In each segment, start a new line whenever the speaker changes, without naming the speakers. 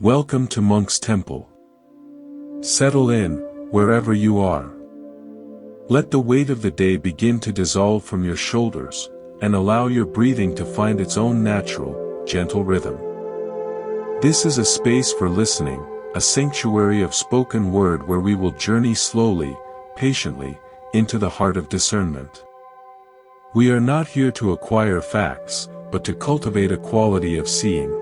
Welcome to Monk's Temple. Settle in, wherever you are. Let the weight of the day begin to dissolve from your shoulders, and allow your breathing to find its own natural, gentle rhythm. This is a space for listening, a sanctuary of spoken word where we will journey slowly, patiently, into the heart of discernment. We are not here to acquire facts, but to cultivate a quality of seeing.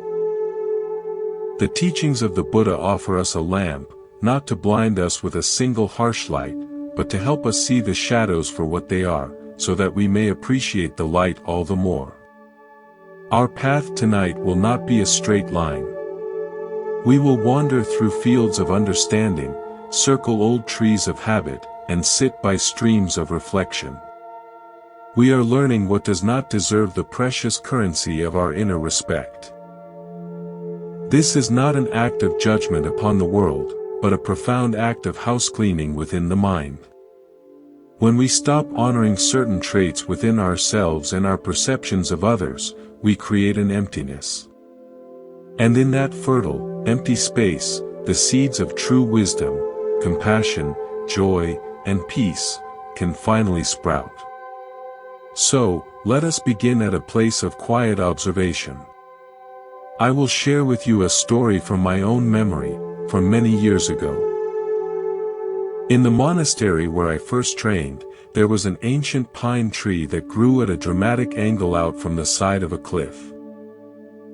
The teachings of the Buddha offer us a lamp, not to blind us with a single harsh light, but to help us see the shadows for what they are, so that we may appreciate the light all the more. Our path tonight will not be a straight line. We will wander through fields of understanding, circle old trees of habit, and sit by streams of reflection. We are learning what does not deserve the precious currency of our inner respect. This is not an act of judgment upon the world, but a profound act of housecleaning within the mind. When we stop honoring certain traits within ourselves and our perceptions of others, we create an emptiness. And in that fertile, empty space, the seeds of true wisdom, compassion, joy, and peace, can finally sprout. So, let us begin at a place of quiet observation. I will share with you a story from my own memory, from many years ago. In the monastery where I first trained, there was an ancient pine tree that grew at a dramatic angle out from the side of a cliff.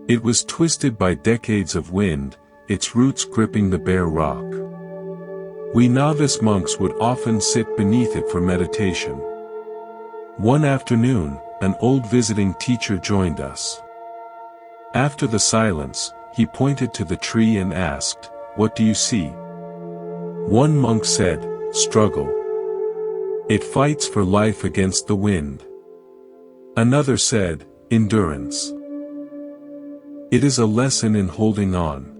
It was twisted by decades of wind, its roots gripping the bare rock. We novice monks would often sit beneath it for meditation. One afternoon, an old visiting teacher joined us. After the silence, he pointed to the tree and asked, "What do you see?" One monk said, "Struggle. It fights for life against the wind." Another said, "Endurance. It is a lesson in holding on."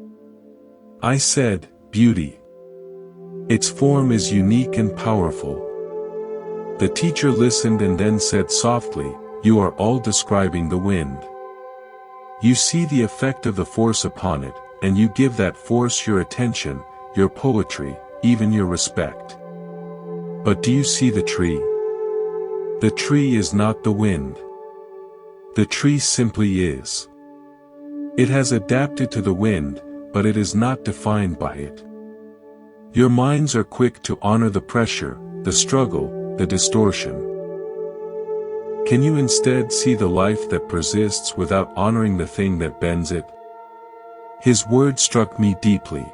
I said, "Beauty. Its form is unique and powerful." The teacher listened and then said softly, "You are all describing the wind. You see the effect of the force upon it, and you give that force your attention, your poetry, even your respect. But do you see the tree? The tree is not the wind. The tree simply is. It has adapted to the wind, but it is not defined by it. Your minds are quick to honor the pressure, the struggle, the distortion. Can you instead see the life that persists without honoring the thing that bends it?" His words struck me deeply.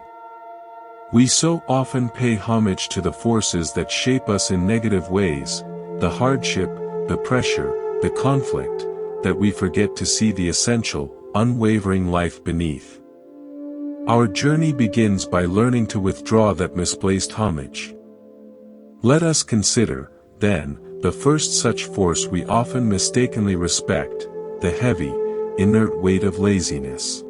We so often pay homage to the forces that shape us in negative ways, the hardship, the pressure, the conflict, that we forget to see the essential, unwavering life beneath. Our journey begins by learning to withdraw that misplaced homage. Let us consider, then, the first such force we often mistakenly respect, the heavy, inert weight of laziness.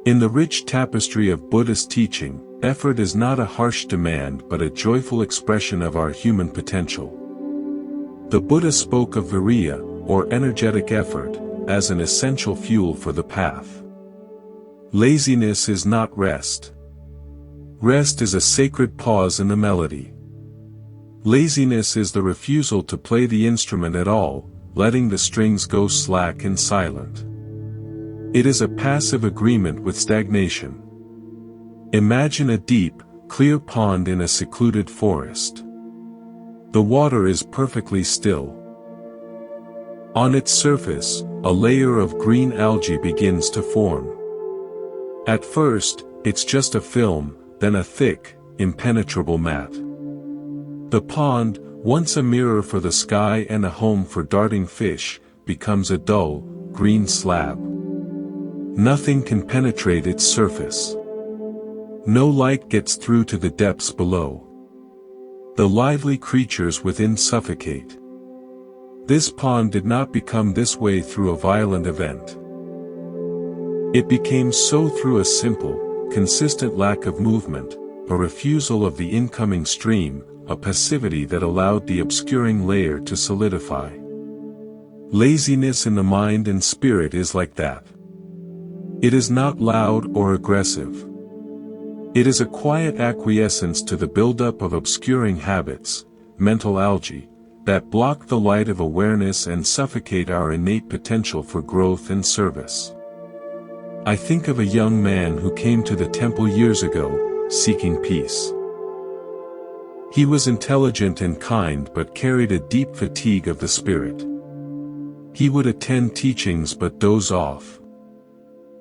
In the rich tapestry of Buddhist teaching, effort is not a harsh demand but a joyful expression of our human potential. The Buddha spoke of virya, or energetic effort, as an essential fuel for the path. Laziness is not rest. Rest is a sacred pause in the melody. Laziness is the refusal to play the instrument at all, letting the strings go slack and silent. It is a passive agreement with stagnation. Imagine a deep, clear pond in a secluded forest. The water is perfectly still. On its surface, a layer of green algae begins to form. At first, it's just a film, then a thick, impenetrable mat. The pond, once a mirror for the sky and a home for darting fish, becomes a dull, green slab. Nothing can penetrate its surface. No light gets through to the depths below. The lively creatures within suffocate. This pond did not become this way through a violent event. It became so through a simple, consistent lack of movement, a refusal of the incoming stream, a passivity that allowed the obscuring layer to solidify. Laziness in the mind and spirit is like that. It is not loud or aggressive. It is a quiet acquiescence to the buildup of obscuring habits, mental algae, that block the light of awareness and suffocate our innate potential for growth and service. I think of a young man who came to the temple years ago, seeking peace. He was intelligent and kind but carried a deep fatigue of the spirit. He would attend teachings but doze off.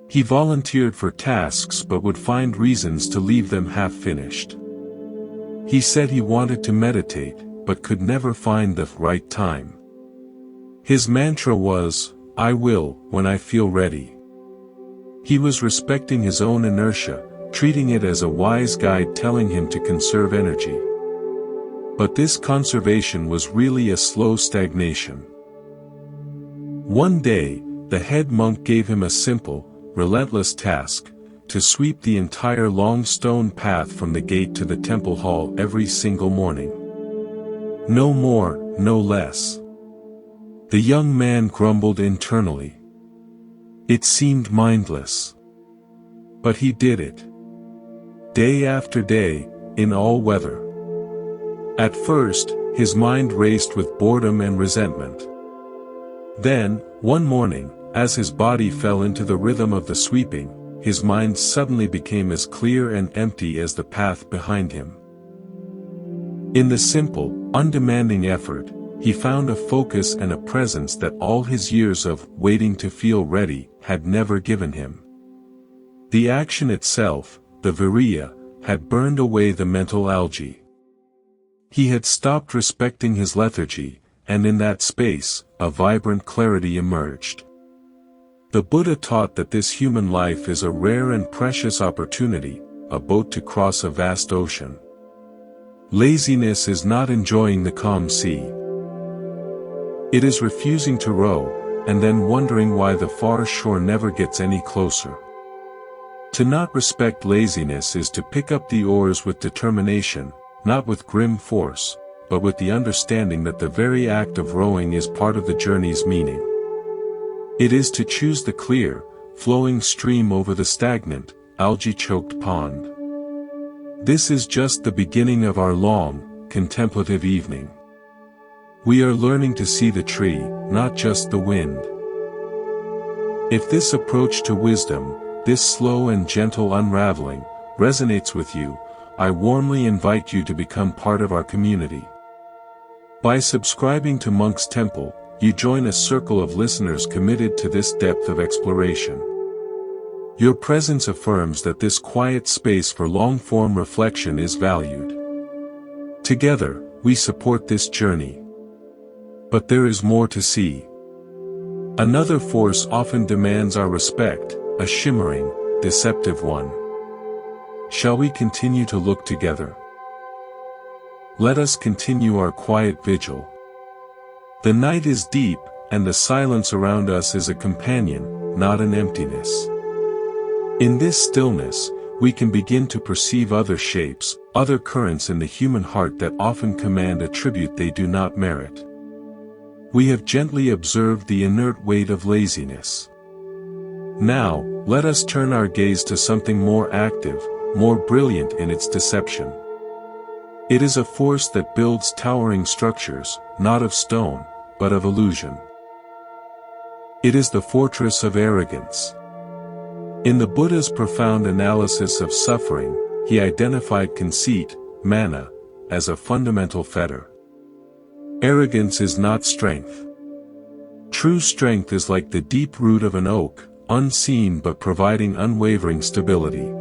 He volunteered for tasks but would find reasons to leave them half-finished. He said he wanted to meditate, but could never find the right time. His mantra was, "I will, when I feel ready." He was respecting his own inertia, treating it as a wise guide telling him to conserve energy. But this conservation was really a slow stagnation. One day, the head monk gave him a simple, relentless task, to sweep the entire long stone path from the gate to the temple hall every single morning. No more, no less. The young man grumbled internally. It seemed mindless. But he did it. Day after day, in all weather. At first, his mind raced with boredom and resentment. Then, one morning, as his body fell into the rhythm of the sweeping, his mind suddenly became as clear and empty as the path behind him. In the simple, undemanding effort, he found a focus and a presence that all his years of waiting to feel ready had never given him. The action itself, the viriya, had burned away the mental algae. He had stopped respecting his lethargy, and in that space, a vibrant clarity emerged. The Buddha taught that this human life is a rare and precious opportunity, a boat to cross a vast ocean. Laziness is not enjoying the calm sea. It is refusing to row, and then wondering why the far shore never gets any closer. To not respect laziness is to pick up the oars with determination, not with grim force, but with the understanding that the very act of rowing is part of the journey's meaning. It is to choose the clear, flowing stream over the stagnant, algae-choked pond. This is just the beginning of our long, contemplative evening. We are learning to see the tree, not just the wind. If this approach to wisdom, this slow and gentle unraveling, resonates with you, I warmly invite you to become part of our community. By subscribing to Monk's Temple, you join a circle of listeners committed to this depth of exploration. Your presence affirms that this quiet space for long-form reflection is valued. Together, we support this journey. But there is more to see. Another force often demands our respect, a shimmering, deceptive one. Shall we continue to look together? Let us continue our quiet vigil. The night is deep, and the silence around us is a companion, not an emptiness. In this stillness, we can begin to perceive other shapes, other currents in the human heart that often command a tribute they do not merit. We have gently observed the inert weight of laziness. Now, let us turn our gaze to something more active, more brilliant in its deception. It is a force that builds towering structures, not of stone, but of illusion. It is the fortress of arrogance. In the Buddha's profound analysis of suffering, he identified conceit, mana, as a fundamental fetter. Arrogance is not strength. True strength is like the deep root of an oak, unseen but providing unwavering stability.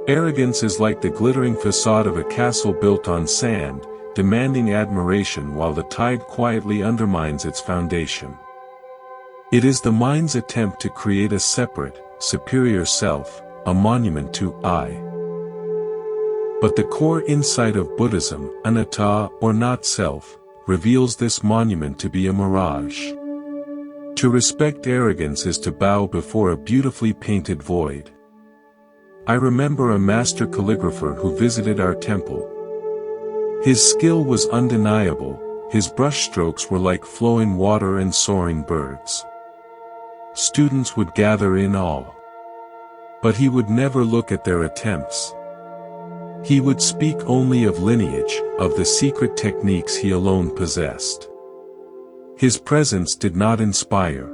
Arrogance is like the glittering facade of a castle built on sand, demanding admiration while the tide quietly undermines its foundation. It is the mind's attempt to create a separate, superior self, a monument to I. But the core insight of Buddhism, anatta or not self, reveals this monument to be a mirage. To respect arrogance is to bow before a beautifully painted void. I remember a master calligrapher who visited our temple. His skill was undeniable, his brushstrokes were like flowing water and soaring birds. Students would gather in awe. But he would never look at their attempts. He would speak only of lineage, of the secret techniques he alone possessed. His presence did not inspire.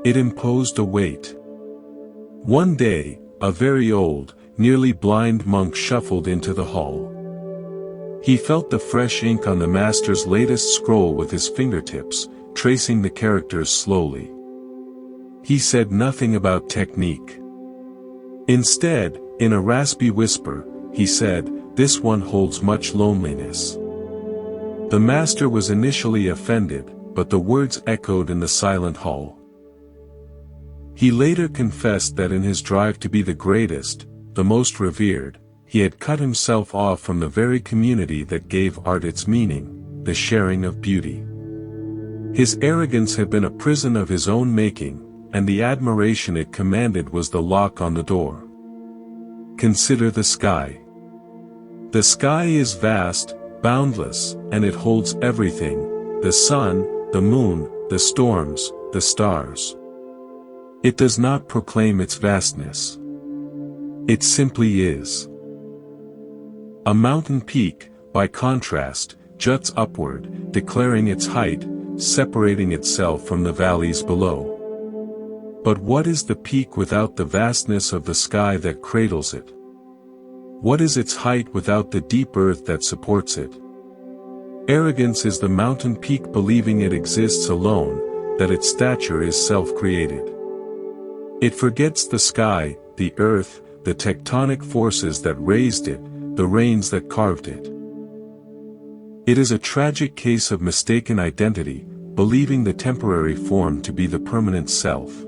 It imposed a weight. One day, a very old, nearly blind monk shuffled into the hall. He felt the fresh ink on the master's latest scroll with his fingertips, tracing the characters slowly. He said nothing about technique. Instead, in a raspy whisper, he said, "This one holds much loneliness." The master was initially offended, but the words echoed in the silent hall. He later confessed that in his drive to be the greatest, the most revered, he had cut himself off from the very community that gave art its meaning, the sharing of beauty. His arrogance had been a prison of his own making, and the admiration it commanded was the lock on the door. Consider the sky. The sky is vast, boundless, and it holds everything: the sun, the moon, the storms, the stars. It does not proclaim its vastness. It simply is. A mountain peak, by contrast, juts upward, declaring its height, separating itself from the valleys below. But what is the peak without the vastness of the sky that cradles it? What is its height without the deep earth that supports it? Arrogance is the mountain peak believing it exists alone, that its stature is self-created. It forgets the sky, the earth, the tectonic forces that raised it, the rains that carved it. It is a tragic case of mistaken identity, believing the temporary form to be the permanent self.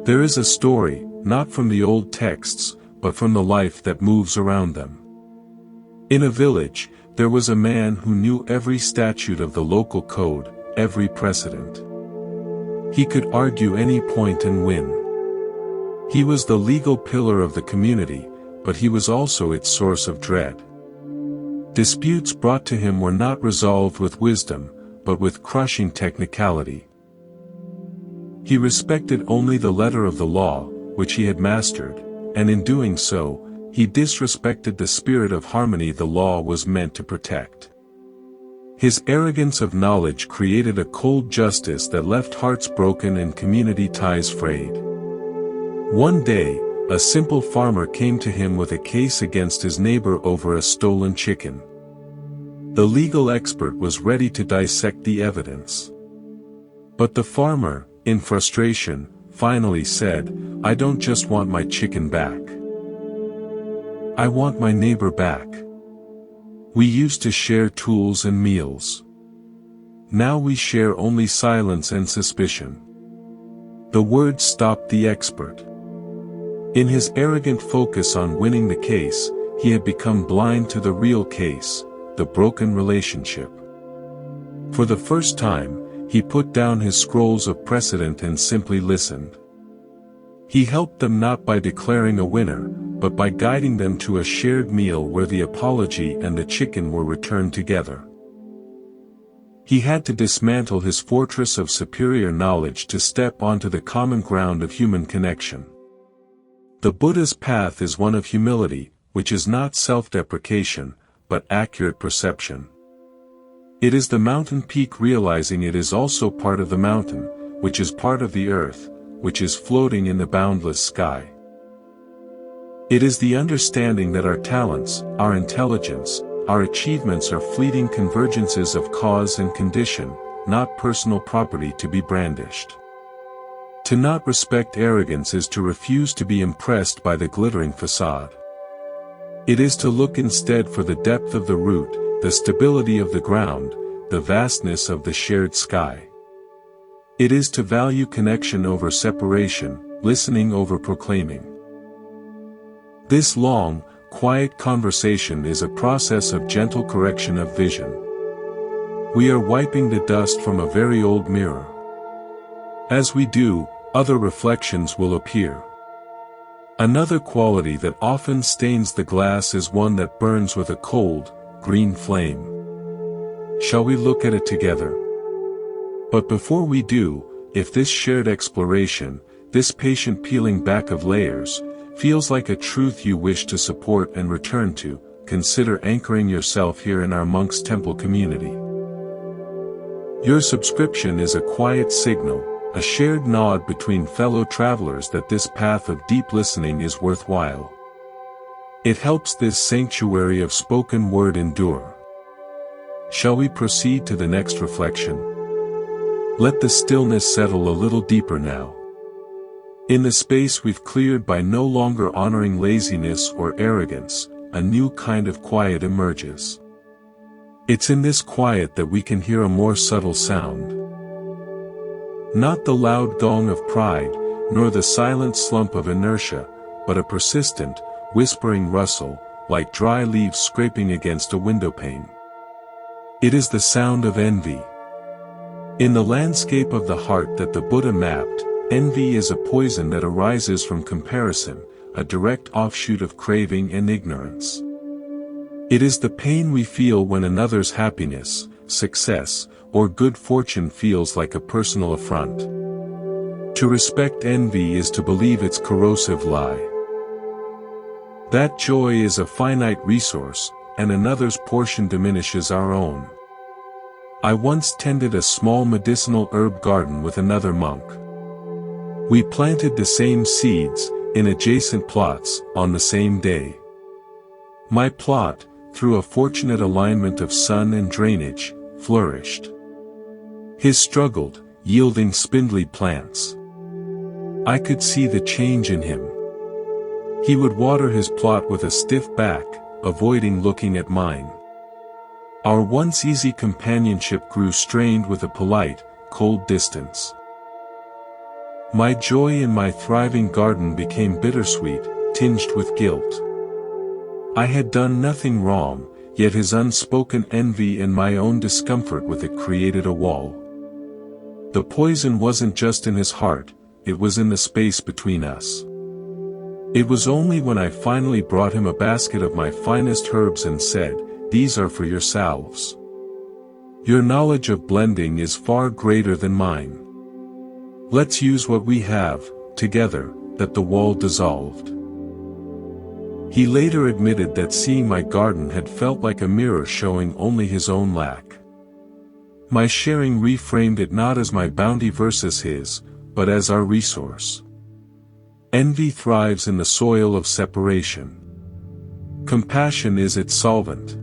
There is a story, not from the old texts, but from the life that moves around them. In a village, there was a man who knew every statute of the local code, every precedent. He could argue any point and win. He was the legal pillar of the community, but he was also its source of dread. Disputes brought to him were not resolved with wisdom, but with crushing technicality. He respected only the letter of the law, which he had mastered, and in doing so, he disrespected the spirit of harmony the law was meant to protect. His arrogance of knowledge created a cold justice that left hearts broken and community ties frayed. One day, a simple farmer came to him with a case against his neighbor over a stolen chicken. The legal expert was ready to dissect the evidence. But the farmer, in frustration, finally said, "I don't just want my chicken back. I want my neighbor back. We used to share tools and meals. Now we share only silence and suspicion." The words stopped the expert. In his arrogant focus on winning the case, he had become blind to the real case, the broken relationship. For the first time, he put down his scrolls of precedent and simply listened. He helped them not by declaring a winner, but by guiding them to a shared meal where the apology and the chicken were returned together. He had to dismantle his fortress of superior knowledge to step onto the common ground of human connection. The Buddha's path is one of humility, which is not self-deprecation, but accurate perception. It is the mountain peak realizing it is also part of the mountain, which is part of the earth, which is floating in the boundless sky. It is the understanding that our talents, our intelligence, our achievements are fleeting convergences of cause and condition, not personal property to be brandished. To not respect arrogance is to refuse to be impressed by the glittering facade. It is to look instead for the depth of the root, the stability of the ground, the vastness of the shared sky. It is to value connection over separation, listening over proclaiming. This long, quiet conversation is a process of gentle correction of vision. We are wiping the dust from a very old mirror. As we do, other reflections will appear. Another quality that often stains the glass is one that burns with a cold, green flame. Shall we look at it together? But before we do, if this shared exploration, this patient peeling back of layers, feels like a truth you wish to support and return to. Consider anchoring yourself here in our Monk's Temple community. Your subscription is a quiet signal, a shared nod between fellow travelers that this path of deep listening is worthwhile. It helps this sanctuary of spoken word endure. Shall we proceed to the next reflection? Let the stillness settle a little deeper now. In the space we've cleared by no longer honoring laziness or arrogance, a new kind of quiet emerges. It's in this quiet that we can hear a more subtle sound. Not the loud gong of pride, nor the silent slump of inertia, but a persistent, whispering rustle, like dry leaves scraping against a windowpane. It is the sound of envy. In the landscape of the heart that the Buddha mapped, envy is a poison that arises from comparison, a direct offshoot of craving and ignorance. It is the pain we feel when another's happiness, success, or good fortune feels like a personal affront. To respect envy is to believe its corrosive lie. That joy is a finite resource, and another's portion diminishes our own. I once tended a small medicinal herb garden with another monk. We planted the same seeds, in adjacent plots, on the same day. My plot, through a fortunate alignment of sun and drainage, flourished. His struggled, yielding spindly plants. I could see the change in him. He would water his plot with a stiff back, avoiding looking at mine. Our once easy companionship grew strained with a polite, cold distance. My joy in my thriving garden became bittersweet, tinged with guilt. I had done nothing wrong, yet his unspoken envy and my own discomfort with it created a wall. The poison wasn't just in his heart, it was in the space between us. It was only when I finally brought him a basket of my finest herbs and said, "These are for yourselves. Your knowledge of blending is far greater than mine. Let's use what we have, together," that the wall dissolved. He later admitted that seeing my garden had felt like a mirror showing only his own lack. My sharing reframed it not as my bounty versus his, but as our resource. Envy thrives in the soil of separation. Compassion is its solvent.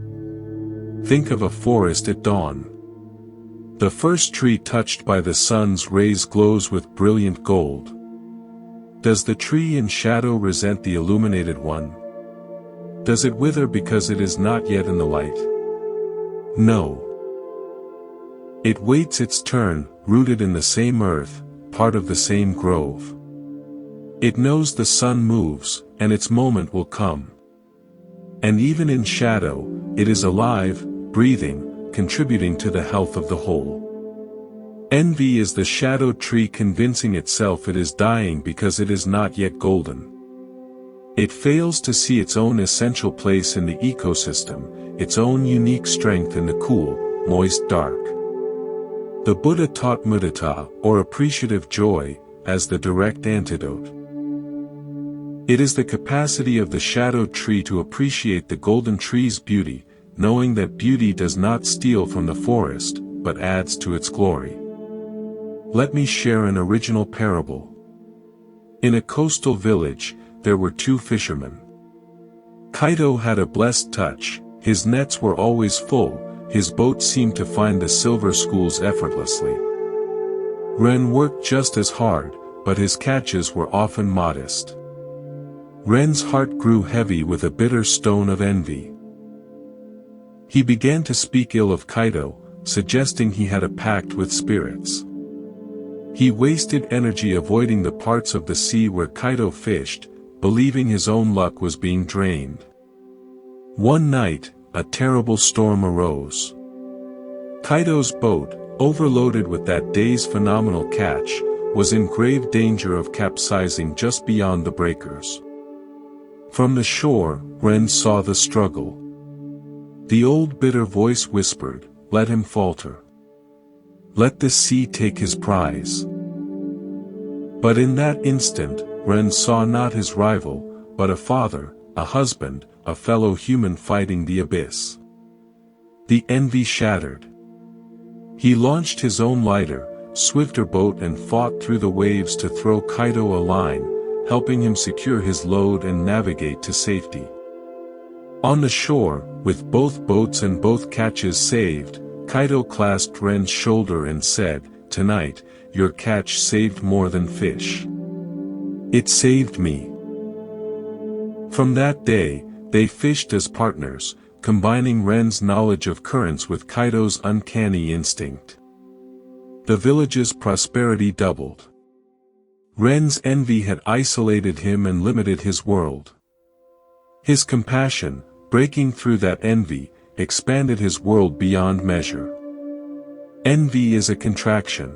Think of a forest at dawn. The first tree touched by the sun's rays glows with brilliant gold. Does the tree in shadow resent the illuminated one? Does it wither because it is not yet in the light? No. It waits its turn, rooted in the same earth, part of the same grove. It knows the sun moves, and its moment will come. And even in shadow, it is alive, breathing, contributing to the health of the whole. Envy is the shadow tree convincing itself it is dying because it is not yet golden. It fails to see its own essential place in the ecosystem, its own unique strength in the cool, moist dark. The Buddha taught mudita, or appreciative joy, as the direct antidote. It is the capacity of the shadow tree to appreciate the golden tree's beauty, knowing that beauty does not steal from the forest, but adds to its glory. Let me share an original parable. In a coastal village, there were two fishermen. Kaito had a blessed touch, his nets were always full, his boat seemed to find the silver schools effortlessly. Ren worked just as hard, but his catches were often modest. Ren's heart grew heavy with a bitter stone of envy. He began to speak ill of Kaito, suggesting he had a pact with spirits. He wasted energy avoiding the parts of the sea where Kaito fished, believing his own luck was being drained. One night, a terrible storm arose. Kaito's boat, overloaded with that day's phenomenal catch, was in grave danger of capsizing just beyond the breakers. From the shore, Ren saw the struggle. The old bitter voice whispered, "Let him falter. Let the sea take his prize." But in that instant, Ren saw not his rival, but a father, a husband, a fellow human fighting the abyss. The envy shattered. He launched his own lighter, swifter boat and fought through the waves to throw Kaido a line, helping him secure his load and navigate to safety. On the shore, with both boats and both catches saved, Kaido clasped Ren's shoulder and said, "Tonight, your catch saved more than fish. It saved me." From that day, they fished as partners, combining Ren's knowledge of currents with Kaido's uncanny instinct. The village's prosperity doubled. Ren's envy had isolated him and limited his world. His compassion, breaking through that envy, expanded his world beyond measure. Envy is a contraction.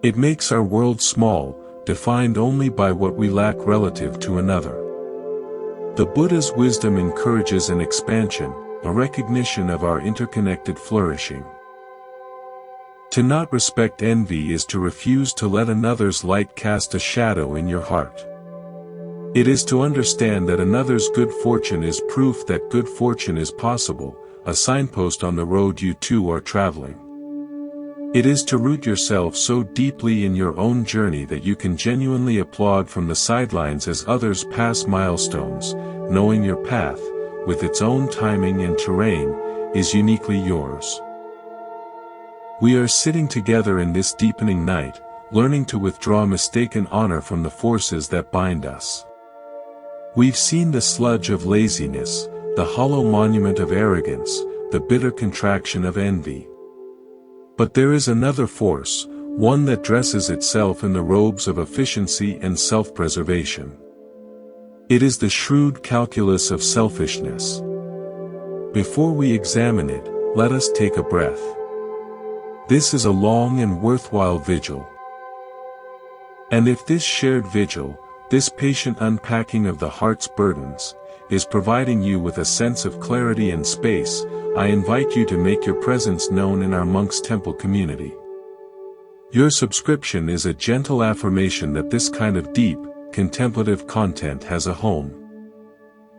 It makes our world small, defined only by what we lack relative to another. The Buddha's wisdom encourages an expansion, a recognition of our interconnected flourishing. To not respect envy is to refuse to let another's light cast a shadow in your heart. It is to understand that another's good fortune is proof that good fortune is possible, a signpost on the road you too are traveling. It is to root yourself so deeply in your own journey that you can genuinely applaud from the sidelines as others pass milestones, knowing your path, with its own timing and terrain, is uniquely yours. We are sitting together in this deepening night, learning to withdraw mistaken honor from the forces that bind us. We've seen the sludge of laziness, the hollow monument of arrogance, the bitter contraction of envy. But there is another force, one that dresses itself in the robes of efficiency and self-preservation. It is the shrewd calculus of selfishness. Before we examine it, let us take a breath. This is a long and worthwhile vigil. And if this shared vigil, this patient unpacking of the heart's burdens, is providing you with a sense of clarity and space, I invite you to make your presence known in our Monk's Temple community. Your subscription is a gentle affirmation that this kind of deep, contemplative content has a home.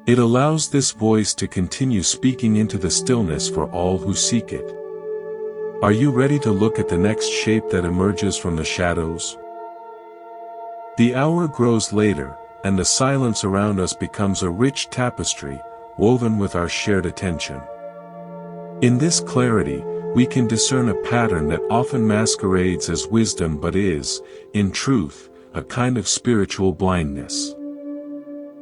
It allows this voice to continue speaking into the stillness for all who seek it. Are you ready to look at the next shape that emerges from the shadows? The hour grows later, and the silence around us becomes a rich tapestry, woven with our shared attention. In this clarity, we can discern a pattern that often masquerades as wisdom but is, in truth, a kind of spiritual blindness.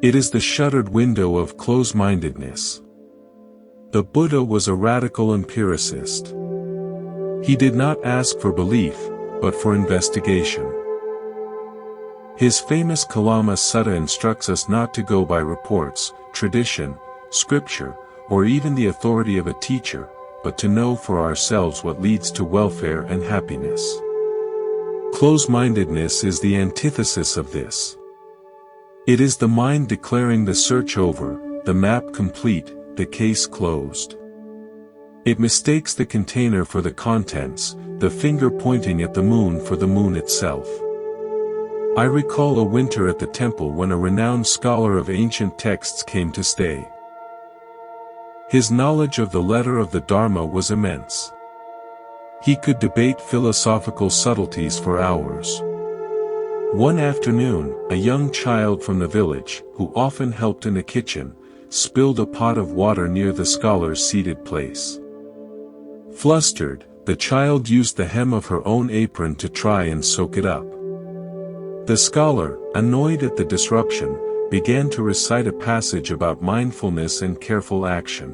It is the shuttered window of close-mindedness. The Buddha was a radical empiricist. He did not ask for belief, but for investigation. His famous Kalama Sutta instructs us not to go by reports, tradition, scripture, or even the authority of a teacher, but to know for ourselves what leads to welfare and happiness. Close-mindedness is the antithesis of this. It is the mind declaring the search over, the map complete, the case closed. It mistakes the container for the contents, the finger pointing at the moon for the moon itself. I recall a winter at the temple when a renowned scholar of ancient texts came to stay. His knowledge of the letter of the Dharma was immense. He could debate philosophical subtleties for hours. One afternoon, a young child from the village, who often helped in the kitchen, spilled a pot of water near the scholar's seated place. Flustered, the child used the hem of her own apron to try and soak it up. The scholar, annoyed at the disruption, began to recite a passage about mindfulness and careful action.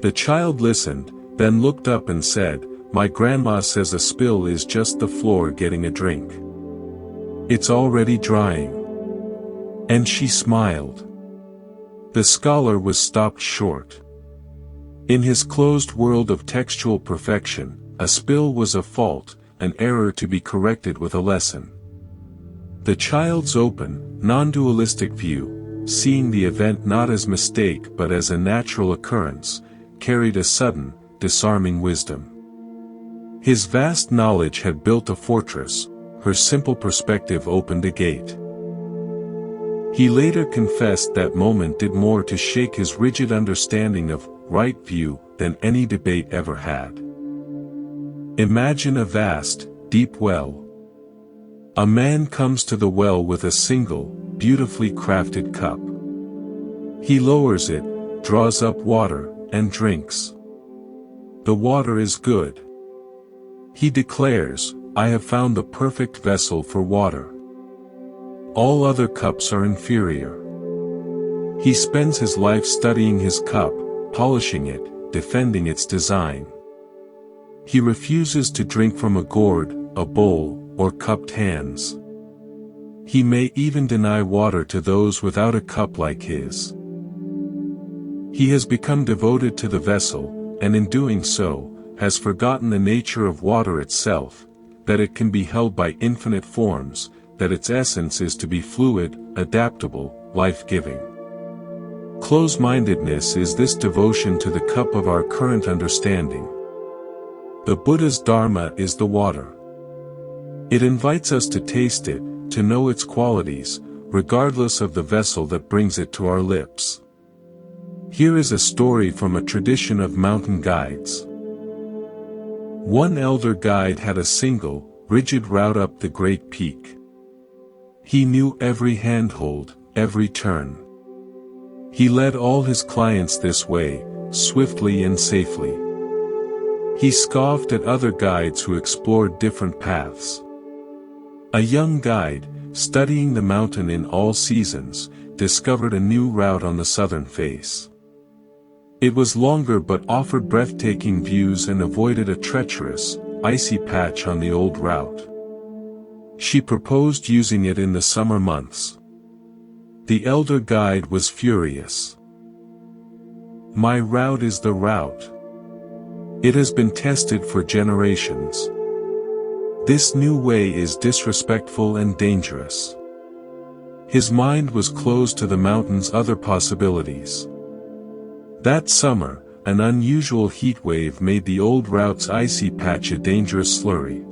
The child listened, then looked up and said, "My grandma says a spill is just the floor getting a drink. It's already drying." And she smiled. The scholar was stopped short. In his closed world of textual perfection, a spill was a fault, an error to be corrected with a lesson. The child's open, non-dualistic view, seeing the event not as mistake but as a natural occurrence, carried a sudden, disarming wisdom. His vast knowledge had built a fortress, her simple perspective opened a gate. He later confessed that moment did more to shake his rigid understanding of right view than any debate ever had. Imagine a vast, deep well. A man comes to the well with a single, beautifully crafted cup. He lowers it, draws up water, and drinks. The water is good. He declares, "I have found the perfect vessel for water. All other cups are inferior." He spends his life studying his cup, polishing it, defending its design. He refuses to drink from a gourd, a bowl, or cupped hands. He may even deny water to those without a cup like his. He has become devoted to the vessel, and in doing so, has forgotten the nature of water itself, that it can be held by infinite forms, that its essence is to be fluid, adaptable, life-giving. Close-mindedness is this devotion to the cup of our current understanding. The Buddha's Dharma is the water. It invites us to taste it, to know its qualities, regardless of the vessel that brings it to our lips. Here is a story from a tradition of mountain guides. One elder guide had a single, rigid route up the great peak. He knew every handhold, every turn. He led all his clients this way, swiftly and safely. He scoffed at other guides who explored different paths. A young guide, studying the mountain in all seasons, discovered a new route on the southern face. It was longer but offered breathtaking views and avoided a treacherous, icy patch on the old route. She proposed using it in the summer months. The elder guide was furious. "My route is the route. It has been tested for generations. This new way is disrespectful and dangerous." His mind was closed to the mountain's other possibilities. That summer, an unusual heat wave made the old route's icy patch a dangerous slurry.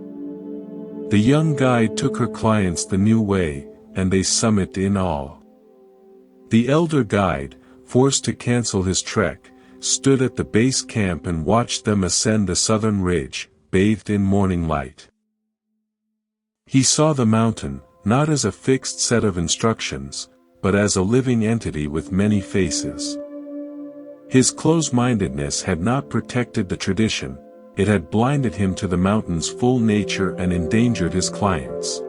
The young guide took her clients the new way, and they summited in awe. The elder guide, forced to cancel his trek, stood at the base camp and watched them ascend the southern ridge, bathed in morning light. He saw the mountain, not as a fixed set of instructions, but as a living entity with many faces. His close-mindedness had not protected the tradition, it had blinded him to the mountain's full nature and endangered his clients.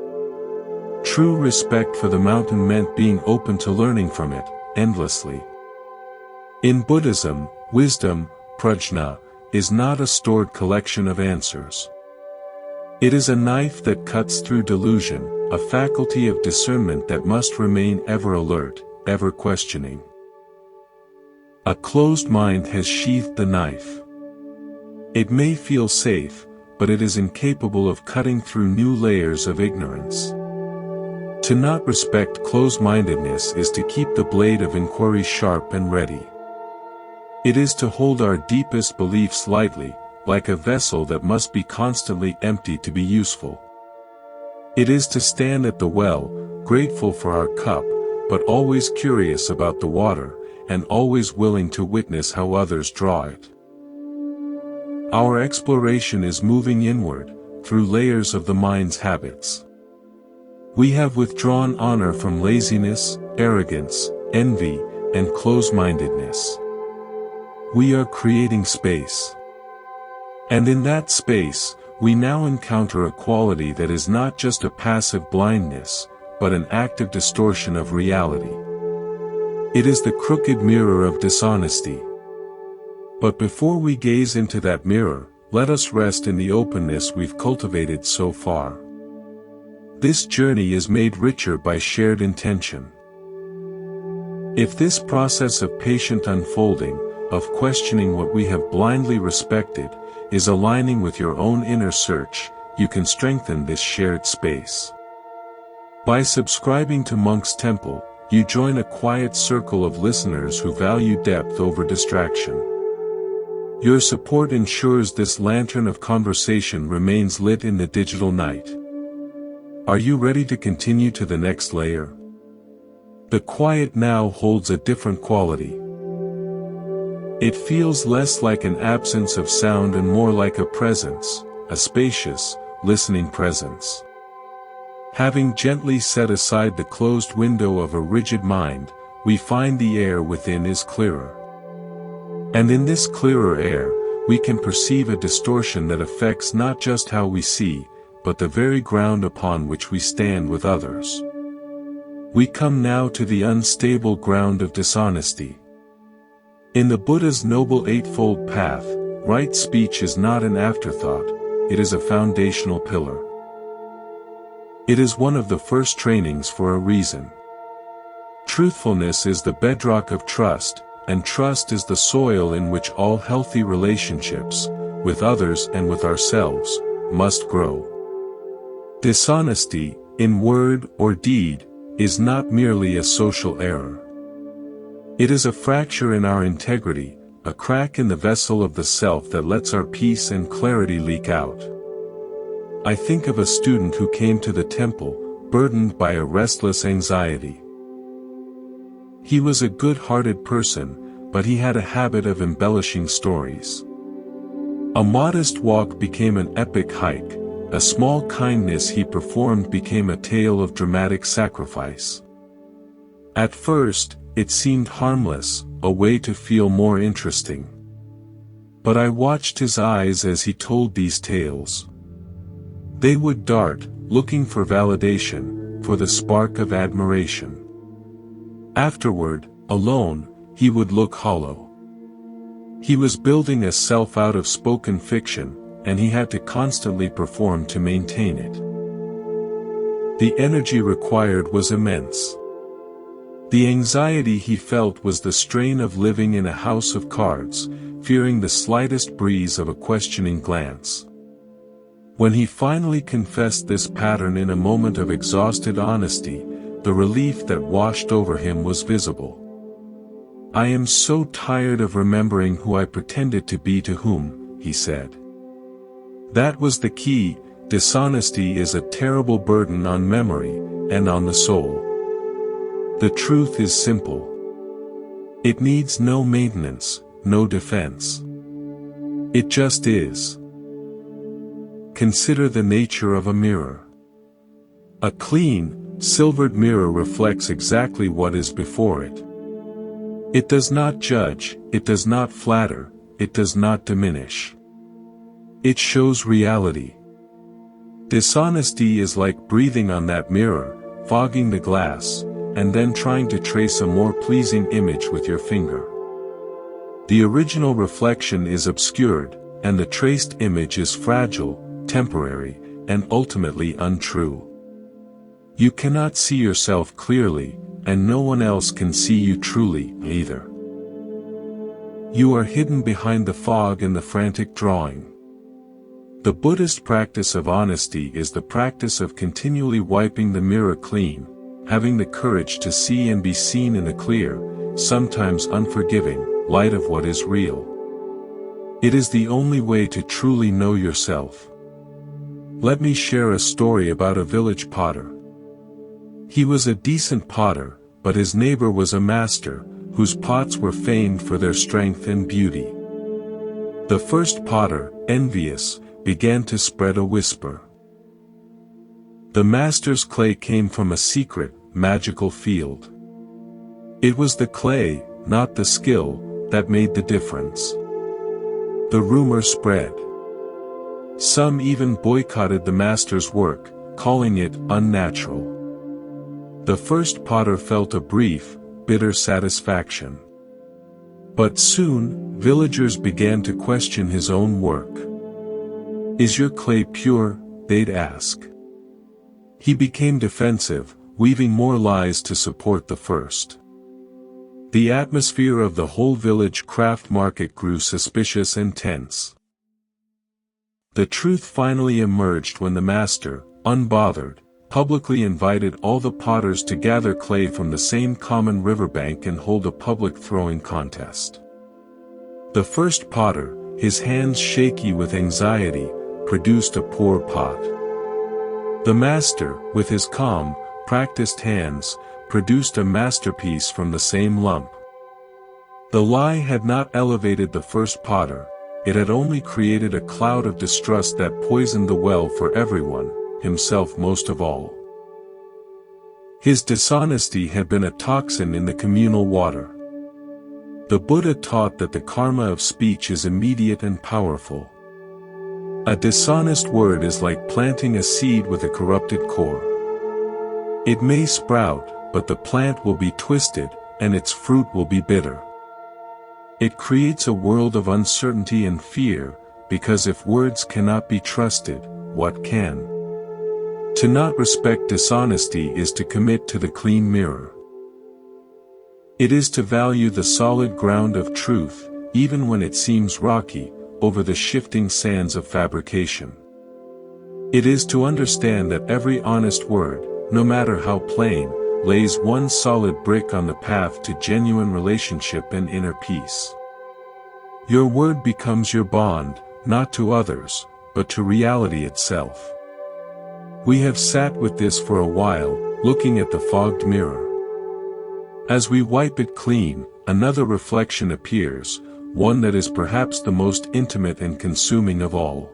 True respect for the mountain meant being open to learning from it, endlessly. In Buddhism, wisdom, prajna, is not a stored collection of answers. It is a knife that cuts through delusion, a faculty of discernment that must remain ever alert, ever questioning. A closed mind has sheathed the knife. It may feel safe, but it is incapable of cutting through new layers of ignorance. To not respect closed-mindedness is to keep the blade of inquiry sharp and ready. It is to hold our deepest beliefs lightly, like a vessel that must be constantly empty to be useful. It is to stand at the well, grateful for our cup, but always curious about the water, and always willing to witness how others draw it. Our exploration is moving inward, through layers of the mind's habits. We have withdrawn honor from laziness, arrogance, envy, and close-mindedness. We are creating space. And in that space, we now encounter a quality that is not just a passive blindness, but an active distortion of reality. It is the crooked mirror of dishonesty. But before we gaze into that mirror, let us rest in the openness we've cultivated so far. This journey is made richer by shared intention. If this process of patient unfolding, of questioning what we have blindly respected, is aligning with your own inner search, you can strengthen this shared space. By subscribing to Monk's Temple, you join a quiet circle of listeners who value depth over distraction. Your support ensures this lantern of conversation remains lit in the digital night. Are you ready to continue to the next layer? The quiet now holds a different quality. It feels less like an absence of sound and more like a presence, a spacious, listening presence. Having gently set aside the closed window of a rigid mind, we find the air within is clearer. And in this clearer air, we can perceive a distortion that affects not just how we see, but the very ground upon which we stand with others. We come now to the unstable ground of dishonesty. In the Buddha's Noble Eightfold Path, right speech is not an afterthought, it is a foundational pillar. It is one of the first trainings for a reason. Truthfulness is the bedrock of trust, and trust is the soil in which all healthy relationships, with others and with ourselves, must grow. Dishonesty, in word or deed, is not merely a social error. It is a fracture in our integrity, a crack in the vessel of the self that lets our peace and clarity leak out. I think of a student who came to the temple, burdened by a restless anxiety. He was a good-hearted person, but he had a habit of embellishing stories. A modest walk became an epic hike, a small kindness he performed became a tale of dramatic sacrifice. At first, it seemed harmless, a way to feel more interesting. But I watched his eyes as he told these tales. They would dart, looking for validation, for the spark of admiration. Afterward, alone, he would look hollow. He was building a self out of spoken fiction, and he had to constantly perform to maintain it. The energy required was immense. The anxiety he felt was the strain of living in a house of cards, fearing the slightest breeze of a questioning glance. When he finally confessed this pattern in a moment of exhausted honesty, the relief that washed over him was visible. "I am so tired of remembering who I pretended to be to whom," he said. That was the key. Dishonesty is a terrible burden on memory, and on the soul. The truth is simple. It needs no maintenance, no defense. It just is. Consider the nature of a mirror. A clean, silvered mirror reflects exactly what is before it. It does not judge, it does not flatter, it does not diminish. It shows reality. Dishonesty is like breathing on that mirror, fogging the glass, and then trying to trace a more pleasing image with your finger. The original reflection is obscured, and the traced image is fragile, temporary, and ultimately untrue. You cannot see yourself clearly, and no one else can see you truly, either. You are hidden behind the fog and the frantic drawing. The Buddhist practice of honesty is the practice of continually wiping the mirror clean, having the courage to see and be seen in the clear, sometimes unforgiving, light of what is real. It is the only way to truly know yourself. Let me share a story about a village potter. He was a decent potter, but his neighbor was a master, whose pots were famed for their strength and beauty. The first potter, envious, began to spread a whisper. The master's clay came from a secret, magical field. It was the clay, not the skill, that made the difference. The rumor spread. Some even boycotted the master's work, calling it unnatural. The first potter felt a brief, bitter satisfaction. But soon, villagers began to question his own work. "Is your clay pure?" they'd ask. He became defensive, weaving more lies to support the first. The atmosphere of the whole village craft market grew suspicious and tense. The truth finally emerged when the master, unbothered, publicly invited all the potters to gather clay from the same common riverbank and hold a public throwing contest. The first potter, his hands shaky with anxiety, produced a poor pot. The master, with his calm, practiced hands, produced a masterpiece from the same lump. The lie had not elevated the first potter, it had only created a cloud of distrust that poisoned the well for everyone, himself most of all. His dishonesty had been a toxin in the communal water. The Buddha taught that the karma of speech is immediate and powerful. A dishonest word is like planting a seed with a corrupted core. It may sprout, but the plant will be twisted, and its fruit will be bitter. It creates a world of uncertainty and fear, because if words cannot be trusted, what can? To not respect dishonesty is to commit to the clean mirror. It is to value the solid ground of truth, even when it seems rocky, over the shifting sands of fabrication. It is to understand that every honest word, no matter how plain, lays one solid brick on the path to genuine relationship and inner peace. Your word becomes your bond, not to others, but to reality itself. We have sat with this for a while, looking at the fogged mirror. As we wipe it clean, another reflection appears, one that is perhaps the most intimate and consuming of all.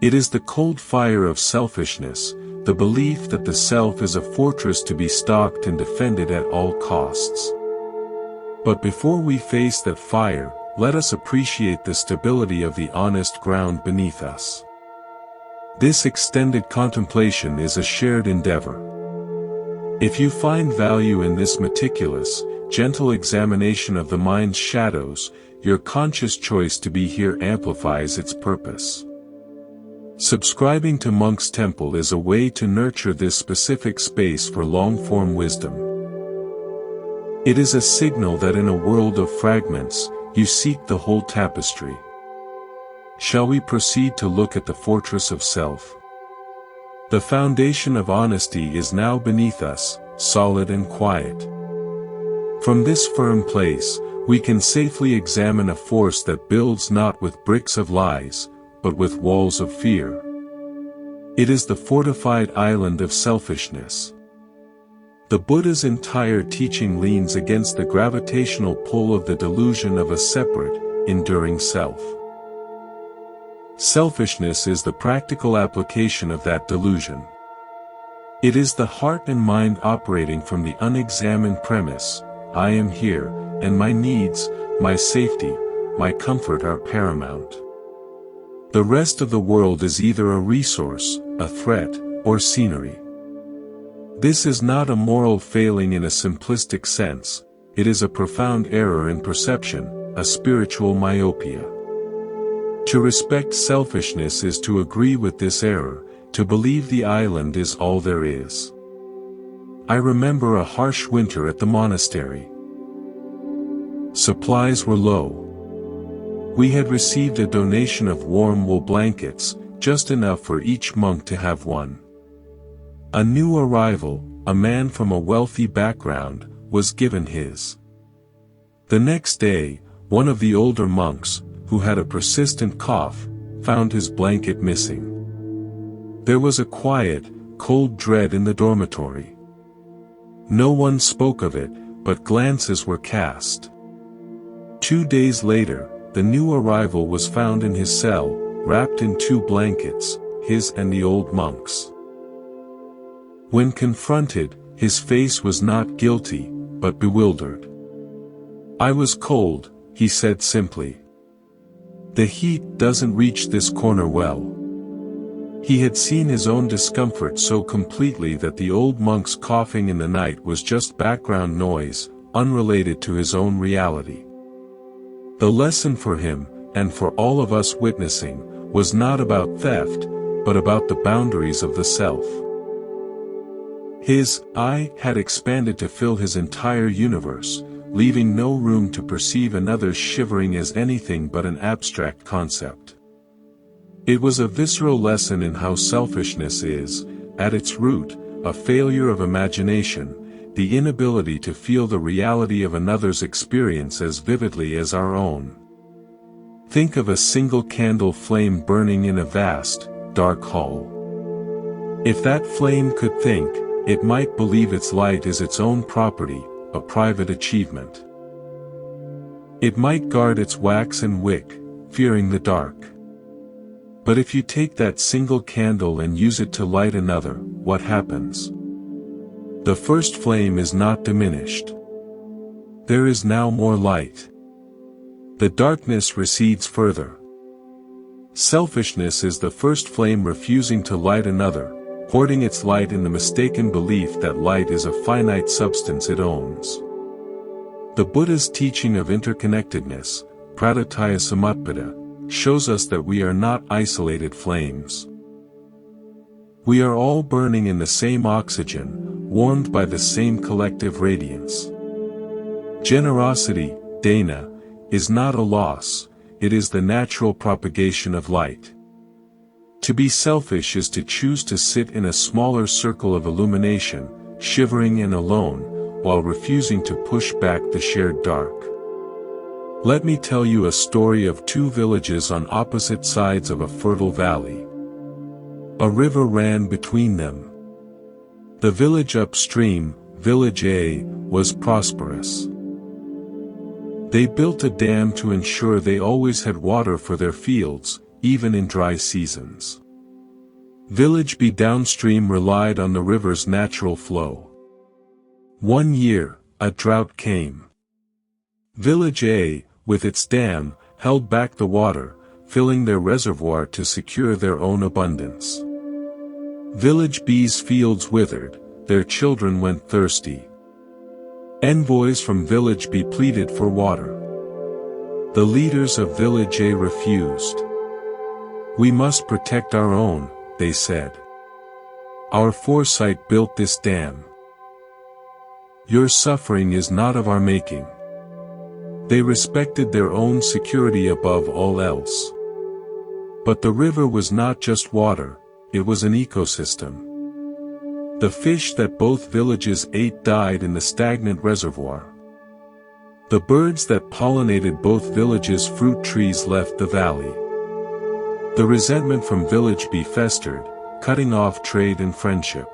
It is the cold fire of selfishness, the belief that the self is a fortress to be stalked and defended at all costs. But before we face that fire, let us appreciate the stability of the honest ground beneath us. This extended contemplation is a shared endeavor. If you find value in this meticulous, gentle examination of the mind's shadows, your conscious choice to be here amplifies its purpose. Subscribing to Monk's Temple is a way to nurture this specific space for long-form wisdom. It is a signal that in a world of fragments, you seek the whole tapestry. Shall we proceed to look at the fortress of self? The foundation of honesty is now beneath us, solid and quiet. From this firm place, we can safely examine a force that builds not with bricks of lies, but with walls of fear. It is the fortified island of selfishness. The Buddha's entire teaching leans against the gravitational pull of the delusion of a separate, enduring self. Selfishness is the practical application of that delusion. It is the heart and mind operating from the unexamined premise, I am here, and my needs, my safety, my comfort are paramount. The rest of the world is either a resource, a threat, or scenery. This is not a moral failing in a simplistic sense, it is a profound error in perception, a spiritual myopia. To respect selfishness is to agree with this error, to believe the island is all there is. I remember a harsh winter at the monastery. Supplies were low. We had received a donation of warm wool blankets, just enough for each monk to have one. A new arrival, a man from a wealthy background, was given his. The next day, one of the older monks, who had a persistent cough, found his blanket missing. There was a quiet, cold dread in the dormitory. No one spoke of it, but glances were cast. 2 days later, the new arrival was found in his cell, wrapped in 2 blankets, his and the old monk's. When confronted, his face was not guilty, but bewildered. I was cold, he said simply. The heat doesn't reach this corner well. He had seen his own discomfort so completely that the old monk's coughing in the night was just background noise, unrelated to his own reality. The lesson for him, and for all of us witnessing, was not about theft, but about the boundaries of the self. His I had expanded to fill his entire universe, leaving no room to perceive another's shivering as anything but an abstract concept. It was a visceral lesson in how selfishness is, at its root, a failure of imagination, the inability to feel the reality of another's experience as vividly as our own. Think of a single candle flame burning in a vast, dark hall. If that flame could think, it might believe its light is its own property, a private achievement. It might guard its wax and wick, fearing the dark. But if you take that single candle and use it to light another, what happens? The first flame is not diminished. There is now more light. The darkness recedes further. Selfishness is the first flame refusing to light another, hoarding its light in the mistaken belief that light is a finite substance it owns. The Buddha's teaching of interconnectedness, praditya samutpada, shows us that we are not isolated flames. We are all burning in the same oxygen, warmed by the same collective radiance. Generosity, dana, is not a loss, it is the natural propagation of light. To be selfish is to choose to sit in a smaller circle of illumination, shivering and alone, while refusing to push back the shared dark. Let me tell you a story of two villages on opposite sides of a fertile valley. A river ran between them. The village upstream, village A, was prosperous. They built a dam to ensure they always had water for their fields, even in dry seasons. Village B downstream relied on the river's natural flow. One year, a drought came. Village A, with its dam, held back the water, filling their reservoir to secure their own abundance. Village B's fields withered, their children went thirsty. Envoys from Village B pleaded for water. The leaders of Village A refused. "We must protect our own," they said. "Our foresight built this dam. Your suffering is not of our making." They respected their own security above all else. But the river was not just water, it was an ecosystem. The fish that both villages ate died in the stagnant reservoir. The birds that pollinated both villages' fruit trees left the valley. The resentment from Village B festered, cutting off trade and friendship.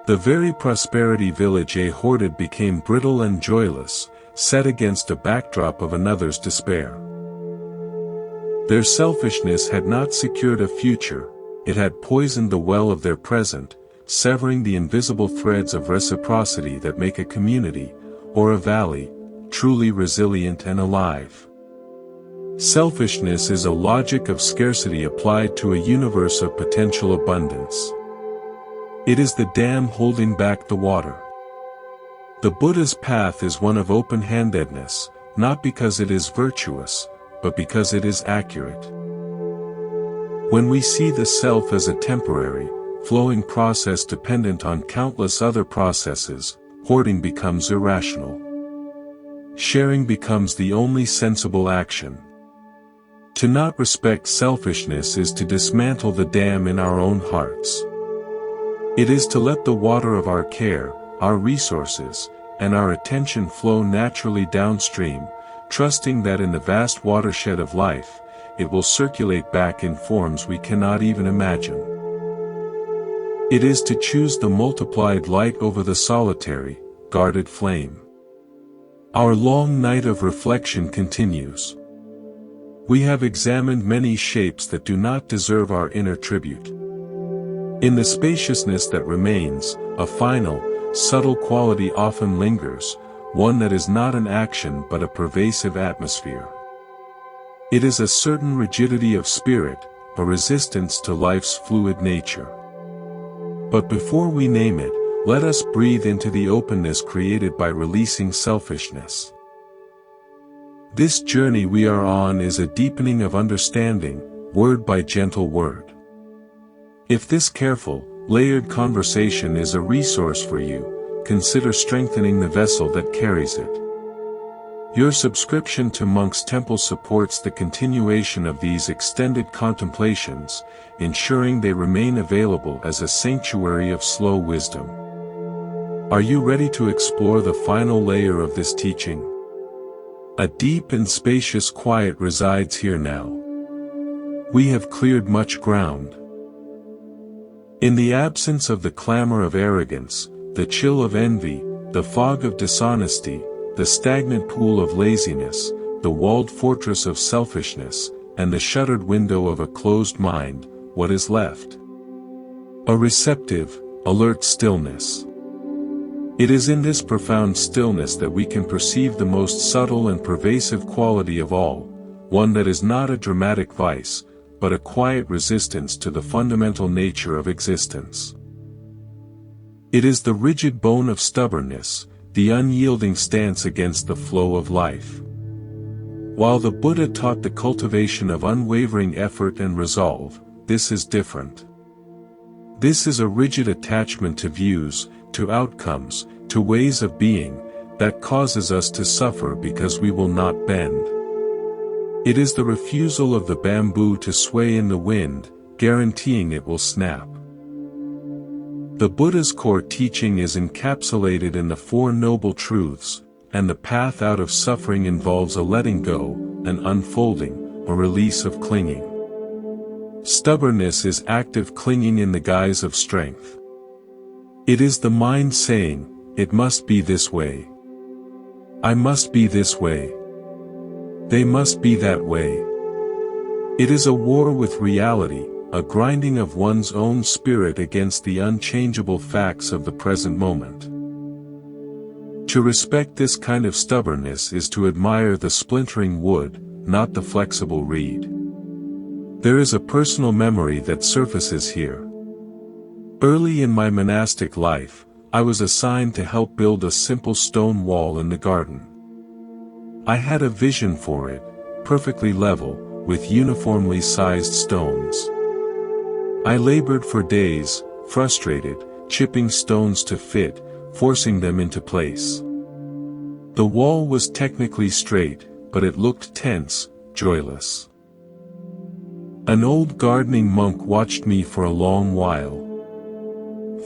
The very prosperity Village A hoarded became brittle and joyless, set against a backdrop of another's despair. Their selfishness had not secured a future, it had poisoned the well of their present, severing the invisible threads of reciprocity that make a community, or a valley, truly resilient and alive. Selfishness is a logic of scarcity applied to a universe of potential abundance. It is the dam holding back the water. The Buddha's path is one of open-handedness, not because it is virtuous, but because it is accurate. When we see the self as a temporary, flowing process dependent on countless other processes, hoarding becomes irrational. Sharing becomes the only sensible action. To not respect selfishness is to dismantle the dam in our own hearts. It is to let the water of our care, our resources, and our attention flow naturally downstream, trusting that in the vast watershed of life, it will circulate back in forms we cannot even imagine. It is to choose the multiplied light over the solitary, guarded flame. Our long night of reflection continues. We have examined many shapes that do not deserve our inner tribute. In the spaciousness that remains, a final, subtle quality often lingers, one that is not an action but a pervasive atmosphere. It is a certain rigidity of spirit, a resistance to life's fluid nature. But before we name it, let us breathe into the openness created by releasing selfishness. This journey we are on is a deepening of understanding, word by gentle word. If this careful, layered conversation is a resource for you, consider strengthening the vessel that carries it. Your subscription to Monk's Temple supports the continuation of these extended contemplations, ensuring they remain available as a sanctuary of slow wisdom. Are you ready to explore the final layer of this teaching? A deep and spacious quiet resides here now. We have cleared much ground. In the absence of the clamor of arrogance, the chill of envy, the fog of dishonesty, the stagnant pool of laziness, the walled fortress of selfishness, and the shuttered window of a closed mind, what is left? A receptive, alert stillness. It is in this profound stillness that we can perceive the most subtle and pervasive quality of all, one that is not a dramatic vice, but a quiet resistance to the fundamental nature of existence. It is the rigid bone of stubbornness, the unyielding stance against the flow of life. While the Buddha taught the cultivation of unwavering effort and resolve, this is different. This is a rigid attachment to views, to outcomes, to ways of being, that causes us to suffer because we will not bend. It is the refusal of the bamboo to sway in the wind, guaranteeing it will snap. The Buddha's core teaching is encapsulated in the Four Noble Truths, and the path out of suffering involves a letting go, an unfolding, a release of clinging. Stubbornness is active clinging in the guise of strength. It is the mind saying, "It must be this way. I must be this way. They must be that way." It is a war with reality, a grinding of one's own spirit against the unchangeable facts of the present moment. To respect this kind of stubbornness is to admire the splintering wood, not the flexible reed. There is a personal memory that surfaces here. Early in my monastic life, I was assigned to help build a simple stone wall in the garden. I had a vision for it, perfectly level, with uniformly sized stones. I labored for days, frustrated, chipping stones to fit, forcing them into place. The wall was technically straight, but it looked tense, joyless. An old gardening monk watched me for a long while.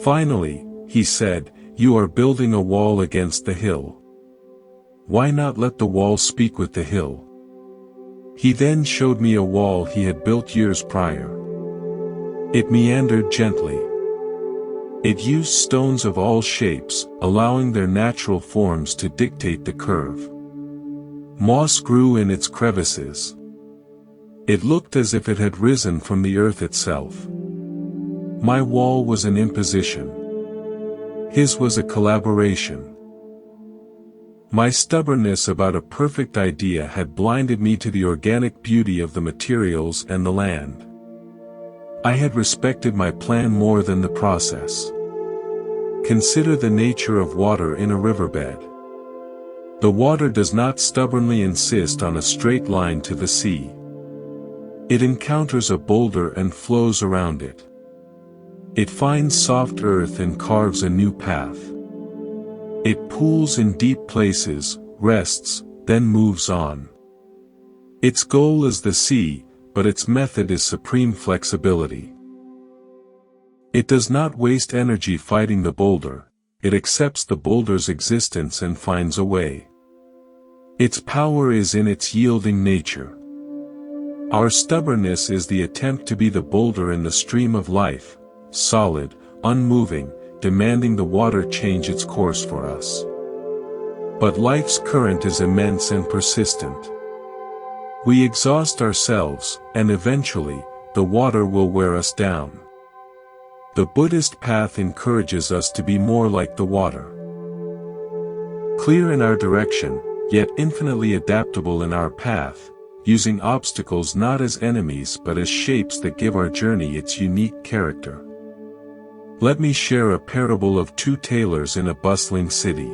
Finally, he said, "You are building a wall against the hill. Why not let the wall speak with the hill?" He then showed me a wall he had built years prior. It meandered gently. It used stones of all shapes, allowing their natural forms to dictate the curve. Moss grew in its crevices. It looked as if it had risen from the earth itself. My wall was an imposition. His was a collaboration. My stubbornness about a perfect idea had blinded me to the organic beauty of the materials and the land. I had respected my plan more than the process. Consider the nature of water in a riverbed. The water does not stubbornly insist on a straight line to the sea. It encounters a boulder and flows around it. It finds soft earth and carves a new path. It pools in deep places, rests, then moves on. Its goal is the sea, but its method is supreme flexibility. It does not waste energy fighting the boulder, it accepts the boulder's existence and finds a way. Its power is in its yielding nature. Our stubbornness is the attempt to be the boulder in the stream of life, solid, unmoving, demanding the water change its course for us. But life's current is immense and persistent. We exhaust ourselves, and eventually, the water will wear us down. The Buddhist path encourages us to be more like the water. Clear in our direction, yet infinitely adaptable in our path, using obstacles not as enemies but as shapes that give our journey its unique character. Let me share a parable of two tailors in a bustling city.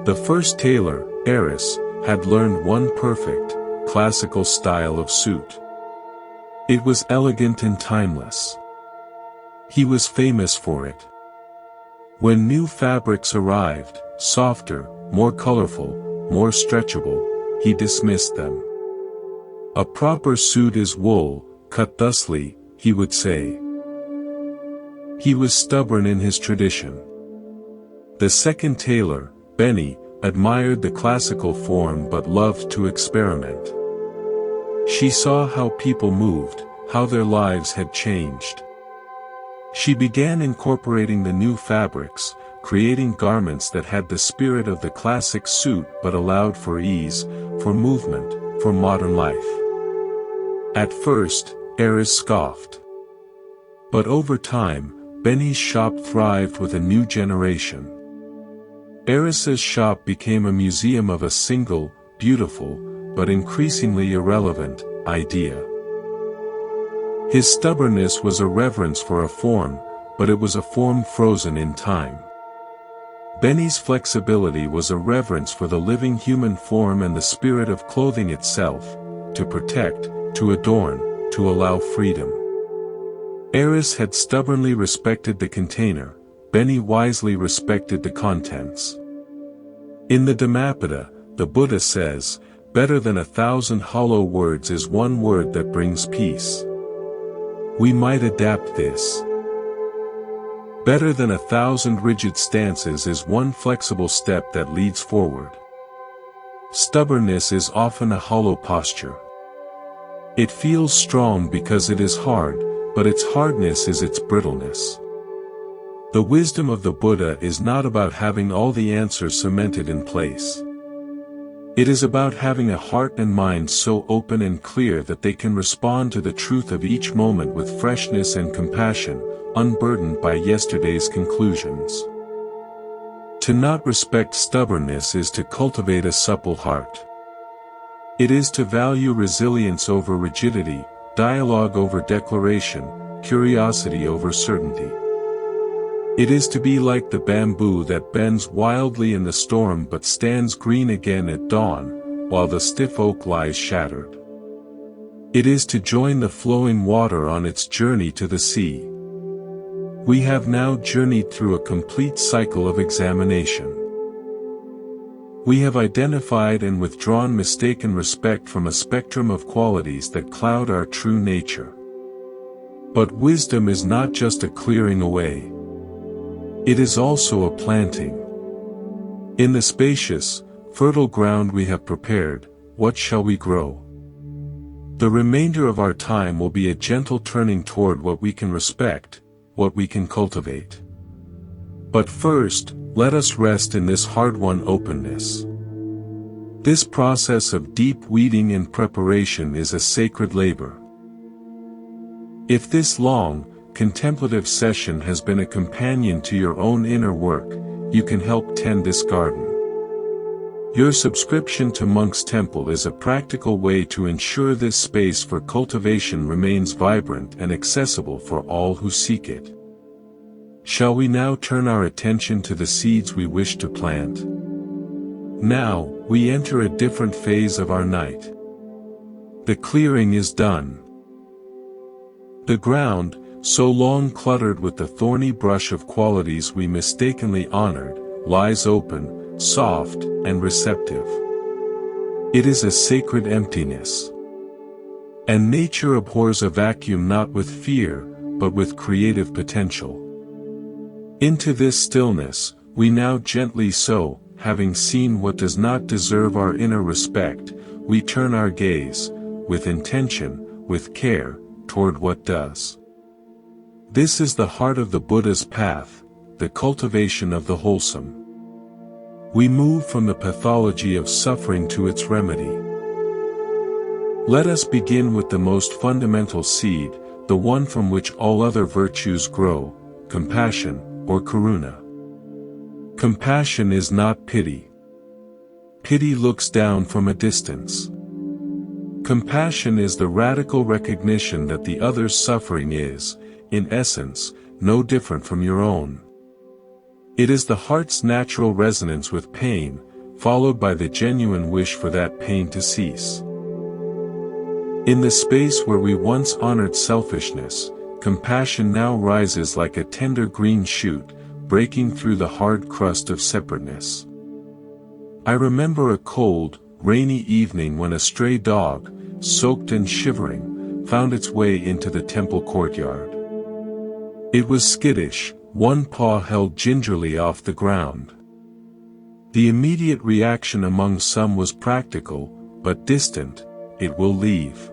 The first tailor, Eris, had learned one perfect, classical style of suit. It was elegant and timeless. He was famous for it. When new fabrics arrived, softer, more colorful, more stretchable, he dismissed them. "A proper suit is wool, cut thusly," he would say. He was stubborn in his tradition. The second tailor, Benny, admired the classical form but loved to experiment. She saw how people moved, how their lives had changed. She began incorporating the new fabrics, creating garments that had the spirit of the classic suit but allowed for ease, for movement, for modern life. At first, Eris scoffed. But over time, Benny's shop thrived with a new generation. Eris's shop became a museum of a single, beautiful, but increasingly irrelevant, idea. His stubbornness was a reverence for a form, but it was a form frozen in time. Benny's flexibility was a reverence for the living human form and the spirit of clothing itself, to protect, to adorn, to allow freedom. Eris had stubbornly respected the container, Benny wisely respected the contents. In the Dhammapada, the Buddha says, "Better than 1,000 hollow words is one word that brings peace." We might adapt this. Better than 1,000 rigid stances is one flexible step that leads forward. Stubbornness is often a hollow posture. It feels strong because it is hard, but its hardness is its brittleness. The wisdom of the Buddha is not about having all the answers cemented in place. It is about having a heart and mind so open and clear that they can respond to the truth of each moment with freshness and compassion, unburdened by yesterday's conclusions. To not respect stubbornness is to cultivate a supple heart. It is to value resilience over rigidity, dialogue over declaration, curiosity over certainty. It is to be like the bamboo that bends wildly in the storm but stands green again at dawn, while the stiff oak lies shattered. It is to join the flowing water on its journey to the sea. We have now journeyed through a complete cycle of examination. We have identified and withdrawn mistaken respect from a spectrum of qualities that cloud our true nature. But wisdom is not just a clearing away. It is also a planting. In the spacious, fertile ground we have prepared, what shall we grow? The remainder of our time will be a gentle turning toward what we can respect, what we can cultivate. But first, let us rest in this hard-won openness. This process of deep weeding and preparation is a sacred labor. If this long, contemplative session has been a companion to your own inner work, you can help tend this garden. Your subscription to Monk's Temple is a practical way to ensure this space for cultivation remains vibrant and accessible for all who seek it. Shall we now turn our attention to the seeds we wish to plant? Now, we enter a different phase of our night. The clearing is done. The ground, so long cluttered with the thorny brush of qualities we mistakenly honored, lies open, soft, and receptive. It is a sacred emptiness. And nature abhors a vacuum not with fear, but with creative potential. Into this stillness, we now gently sow, having seen what does not deserve our inner respect, we turn our gaze, with intention, with care, toward what does. This is the heart of the Buddha's path, the cultivation of the wholesome. We move from the pathology of suffering to its remedy. Let us begin with the most fundamental seed, the one from which all other virtues grow, compassion, or karuna. Compassion is not pity. Pity looks down from a distance. Compassion is the radical recognition that the other's suffering is, in essence, no different from your own. It is the heart's natural resonance with pain, followed by the genuine wish for that pain to cease. In the space where we once honored selfishness, compassion now rises like a tender green shoot, breaking through the hard crust of separateness. I remember a cold, rainy evening when a stray dog, soaked and shivering, found its way into the temple courtyard. It was skittish, one paw held gingerly off the ground. The immediate reaction among some was practical, but distant: it will leave.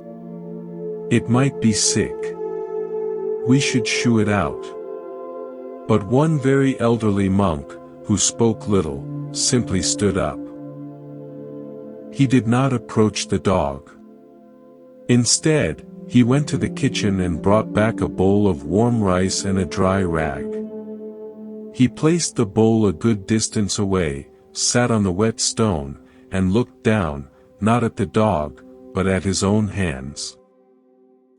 It might be sick. We should shoo it out. But one very elderly monk, who spoke little, simply stood up. He did not approach the dog. Instead, he went to the kitchen and brought back a bowl of warm rice and a dry rag. He placed the bowl a good distance away, sat on the wet stone, and looked down, not at the dog, but at his own hands.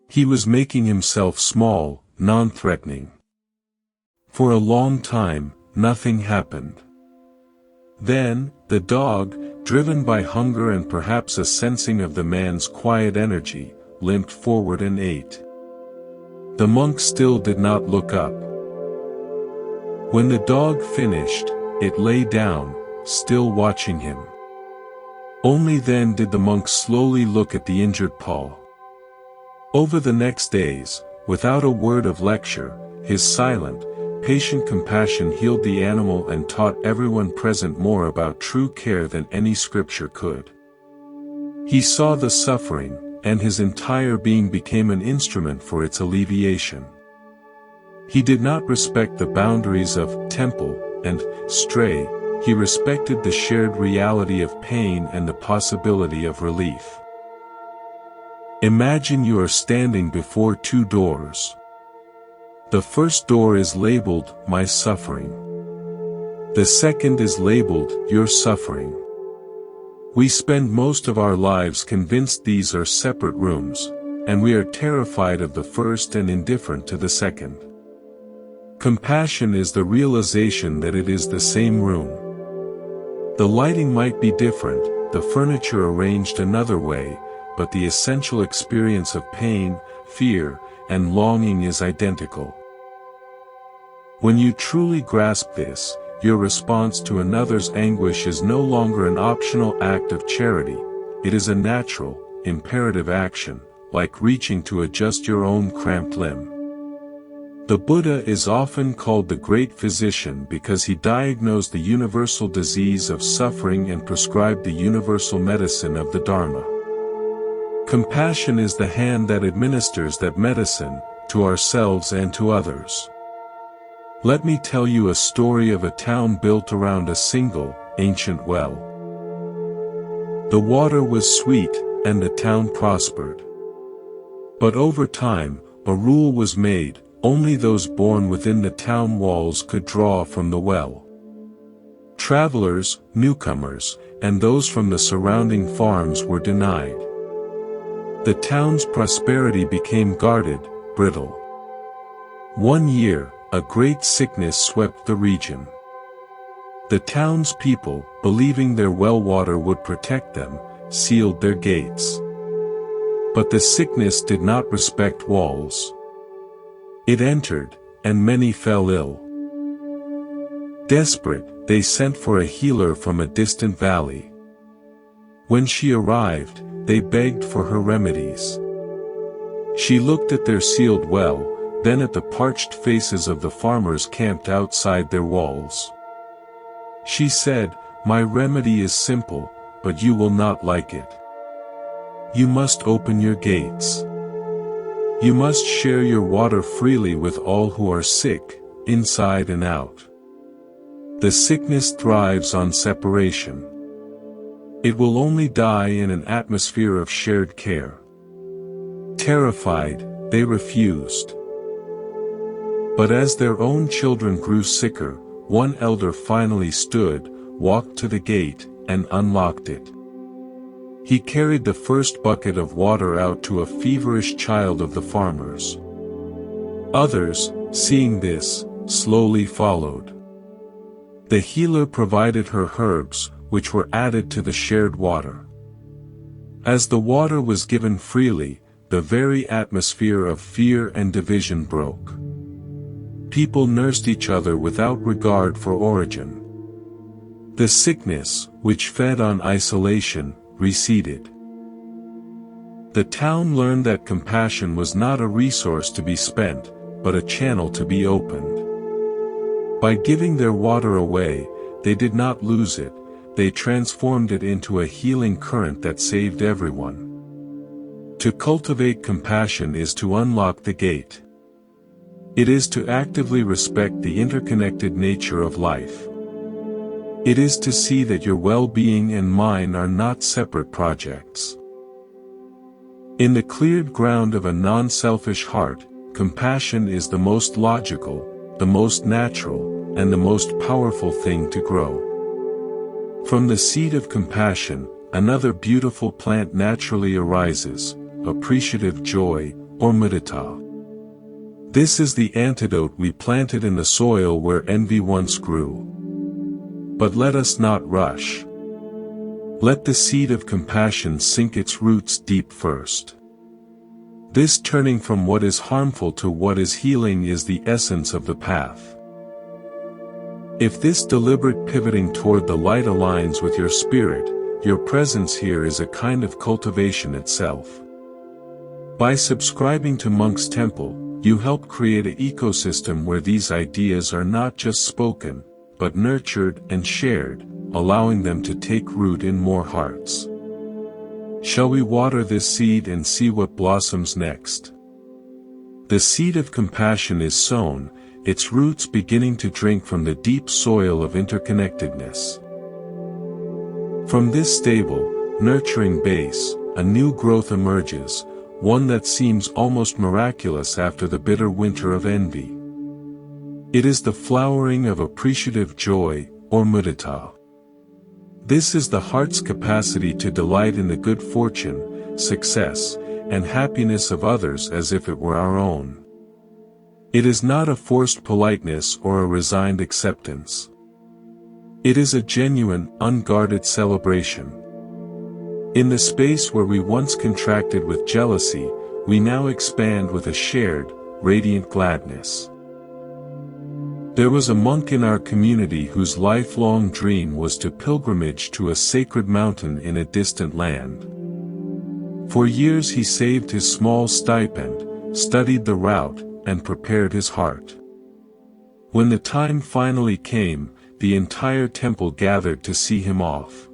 He was making himself small, non-threatening. For a long time, nothing happened. Then, the dog, driven by hunger and perhaps a sensing of the man's quiet energy, limped forward and ate. The monk still did not look up. When the dog finished, it lay down, still watching him. Only then did the monk slowly look at the injured paw. Over the next days, without a word of lecture, his silent, patient compassion healed the animal and taught everyone present more about true care than any scripture could. He saw the suffering, and his entire being became an instrument for its alleviation. He did not respect the boundaries of temple and stray, he respected the shared reality of pain and the possibility of relief. Imagine you are standing before two doors. The first door is labeled, "My suffering." The second is labeled, "Your suffering." We spend most of our lives convinced these are separate rooms, and we are terrified of the first and indifferent to the second. Compassion is the realization that it is the same room. The lighting might be different, the furniture arranged another way, but the essential experience of pain, fear, and longing is identical. When you truly grasp this, your response to another's anguish is no longer an optional act of charity, it is a natural, imperative action, like reaching to adjust your own cramped limb. The Buddha is often called the great physician because he diagnosed the universal disease of suffering and prescribed the universal medicine of the Dharma. Compassion is the hand that administers that medicine, to ourselves and to others. Let me tell you a story of a town built around a single, ancient well. The water was sweet, and the town prospered. But over time, a rule was made, only those born within the town walls could draw from the well. Travelers, newcomers, and those from the surrounding farms were denied. The town's prosperity became guarded, brittle. One year, a great sickness swept the region. The townspeople, believing their well water would protect them, sealed their gates. But the sickness did not respect walls. It entered, and many fell ill. Desperate, they sent for a healer from a distant valley. When she arrived, they begged for her remedies. She looked at their sealed well, then at the parched faces of the farmers camped outside their walls. She said, "My remedy is simple, but you will not like it. You must open your gates. You must share your water freely with all who are sick, inside and out. The sickness thrives on separation. It will only die in an atmosphere of shared care." Terrified, they refused. But as their own children grew sicker, one elder finally stood, walked to the gate, and unlocked it. He carried the first bucket of water out to a feverish child of the farmers. Others, seeing this, slowly followed. The healer provided her herbs, which were added to the shared water. As the water was given freely, the very atmosphere of fear and division broke. People nursed each other without regard for origin. The sickness, which fed on isolation, receded. The town learned that compassion was not a resource to be spent, but a channel to be opened. By giving their water away, they did not lose it, they transformed it into a healing current that saved everyone. To cultivate compassion is to unlock the gate. It is to actively respect the interconnected nature of life. It is to see that your well-being and mine are not separate projects. In the cleared ground of a non-selfish heart, compassion is the most logical, the most natural, and the most powerful thing to grow. From the seed of compassion, another beautiful plant naturally arises, appreciative joy, or mudita. This is the antidote we planted in the soil where envy once grew. But let us not rush. Let the seed of compassion sink its roots deep first. This turning from what is harmful to what is healing is the essence of the path. If this deliberate pivoting toward the light aligns with your spirit, your presence here is a kind of cultivation itself. By subscribing to Monk's Temple, you help create an ecosystem where these ideas are not just spoken, but nurtured and shared, allowing them to take root in more hearts. Shall we water this seed and see what blossoms next? The seed of compassion is sown, its roots beginning to drink from the deep soil of interconnectedness. From this stable, nurturing base, a new growth emerges, one that seems almost miraculous after the bitter winter of envy. It is the flowering of appreciative joy, or mudita. This is the heart's capacity to delight in the good fortune, success, and happiness of others as if it were our own. It is not a forced politeness or a resigned acceptance. It is a genuine, unguarded celebration. In the space where we once contracted with jealousy, we now expand with a shared, radiant gladness. There was a monk in our community whose lifelong dream was to pilgrimage to a sacred mountain in a distant land. For years he saved his small stipend, studied the route, and prepared his heart. When the time finally came, the entire temple gathered to see him off.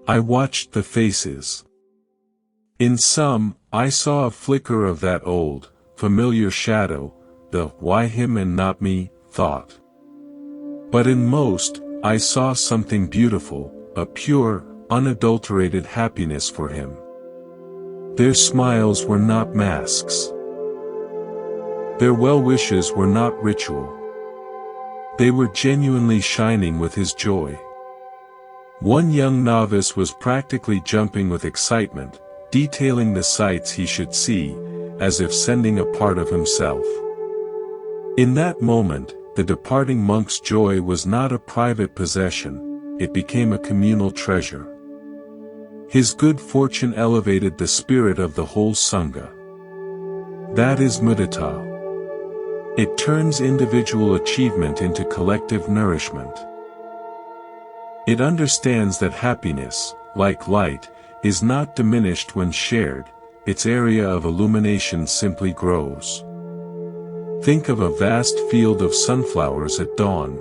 I watched the faces. In some, I saw a flicker of that old, familiar shadow, the "why him and not me" thought. But in most, I saw something beautiful, a pure, unadulterated happiness for him. Their smiles were not masks. Their well-wishes were not ritual. They were genuinely shining with his joy. One young novice was practically jumping with excitement, detailing the sights he should see, as if sending a part of himself. In that moment, the departing monk's joy was not a private possession, it became a communal treasure. His good fortune elevated the spirit of the whole Sangha. That is mudita. It turns individual achievement into collective nourishment. It understands that happiness, like light, is not diminished when shared, its area of illumination simply grows. Think of a vast field of sunflowers at dawn.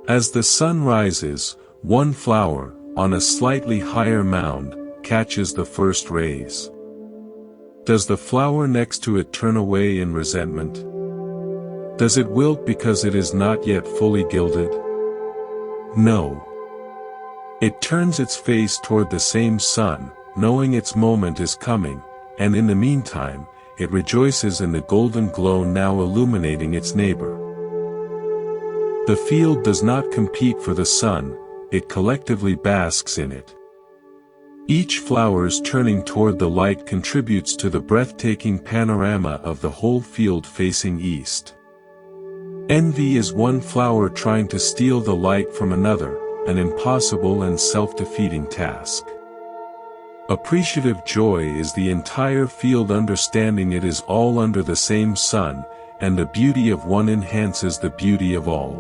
As the sun rises, one flower, on a slightly higher mound, catches the first rays. Does the flower next to it turn away in resentment? Does it wilt because it is not yet fully gilded? No. It turns its face toward the same sun, knowing its moment is coming, and in the meantime, it rejoices in the golden glow now illuminating its neighbor. The field does not compete for the sun, it collectively basks in it. Each flower's turning toward the light contributes to the breathtaking panorama of the whole field facing east. Envy is one flower trying to steal the light from another, an impossible and self-defeating task. Appreciative joy is the entire field understanding it is all under the same sun, and the beauty of one enhances the beauty of all.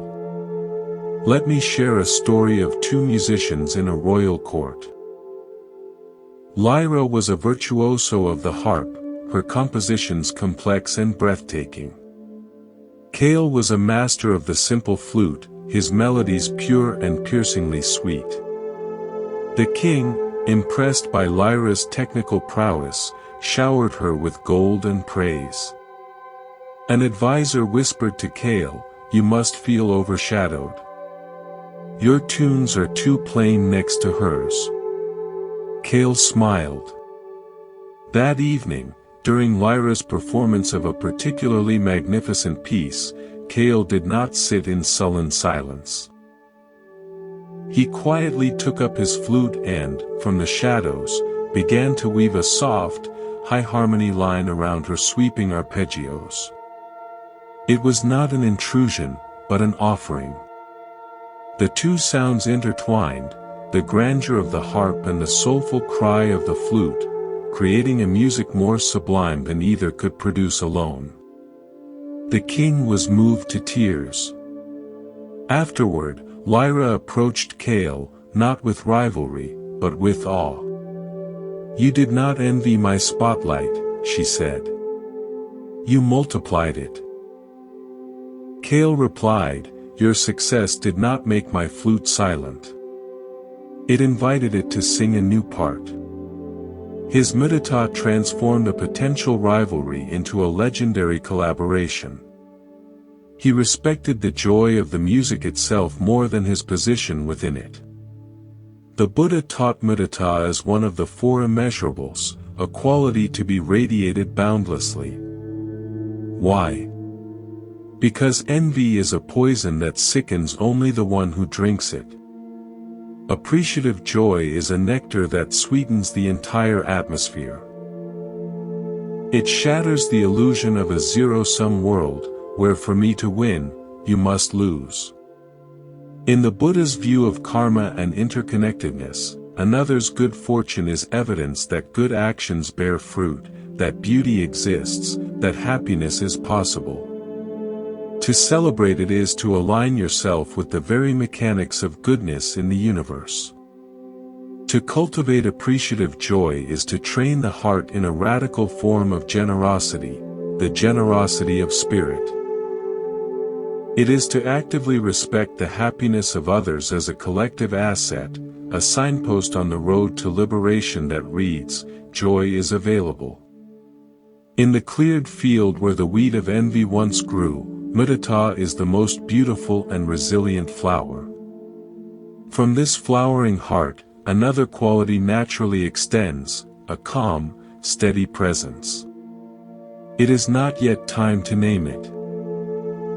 Let me share a story of two musicians in a royal court. Lyra was a virtuoso of the harp, her compositions complex and breathtaking. Kale was a master of the simple flute, his melodies pure and piercingly sweet. The king, impressed by Lyra's technical prowess, showered her with gold and praise. An advisor whispered to Kale, "You must feel overshadowed. Your tunes are too plain next to hers." Kale smiled. That evening, during Lyra's performance of a particularly magnificent piece, Kale did not sit in sullen silence. He quietly took up his flute and, from the shadows, began to weave a soft, high harmony line around her sweeping arpeggios. It was not an intrusion, but an offering. The two sounds intertwined, the grandeur of the harp and the soulful cry of the flute, creating a music more sublime than either could produce alone. The king was moved to tears. Afterward, Lyra approached Kale, not with rivalry, but with awe. "You did not envy my spotlight," she said. "You multiplied it." Kale replied, "Your success did not make my flute silent. It invited it to sing a new part." His meditative transformed a potential rivalry into a legendary collaboration. He respected the joy of the music itself more than his position within it. The Buddha taught mudita as one of the four immeasurables, a quality to be radiated boundlessly. Why? Because envy is a poison that sickens only the one who drinks it. Appreciative joy is a nectar that sweetens the entire atmosphere. It shatters the illusion of a zero-sum world, where for me to win, you must lose. In the Buddha's view of karma and interconnectedness, another's good fortune is evidence that good actions bear fruit, that beauty exists, that happiness is possible. To celebrate it is to align yourself with the very mechanics of goodness in the universe. To cultivate appreciative joy is to train the heart in a radical form of generosity, the generosity of spirit. It is to actively respect the happiness of others as a collective asset, a signpost on the road to liberation that reads, "Joy is available." In the cleared field where the weed of envy once grew, mudita is the most beautiful and resilient flower. From this flowering heart, another quality naturally extends, a calm, steady presence. It is not yet time to name it.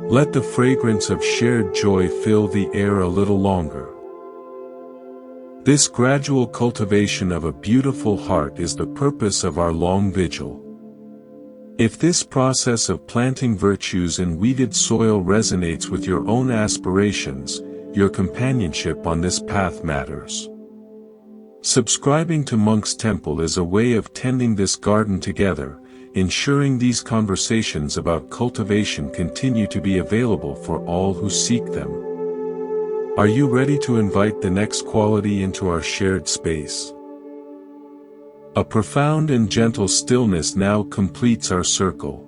Let the fragrance of shared joy fill the air a little longer. This gradual cultivation of a beautiful heart is the purpose of our long vigil. If this process of planting virtues in weeded soil resonates with your own aspirations, your companionship on this path matters. Subscribing to Monk's Temple is a way of tending this garden together, ensuring these conversations about cultivation continue to be available for all who seek them. Are you ready to invite the next quality into our shared space? A profound and gentle stillness now completes our circle.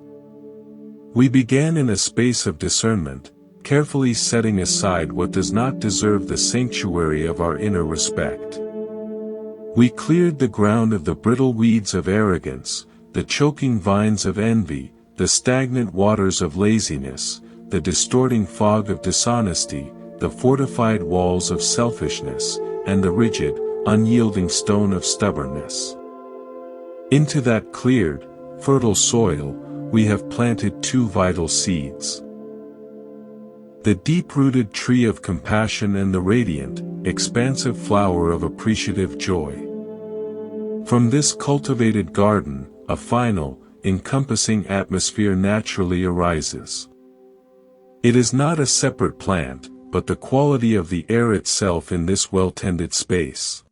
We began in a space of discernment, carefully setting aside what does not deserve the sanctuary of our inner respect. We cleared the ground of the brittle weeds of arrogance, the choking vines of envy, the stagnant waters of laziness, the distorting fog of dishonesty, the fortified walls of selfishness, and the rigid, unyielding stone of stubbornness. Into that cleared, fertile soil, we have planted two vital seeds. The deep-rooted tree of compassion and the radiant, expansive flower of appreciative joy. From this cultivated garden, a final, encompassing atmosphere naturally arises. It is not a separate plant, but the quality of the air itself in this well-tended space.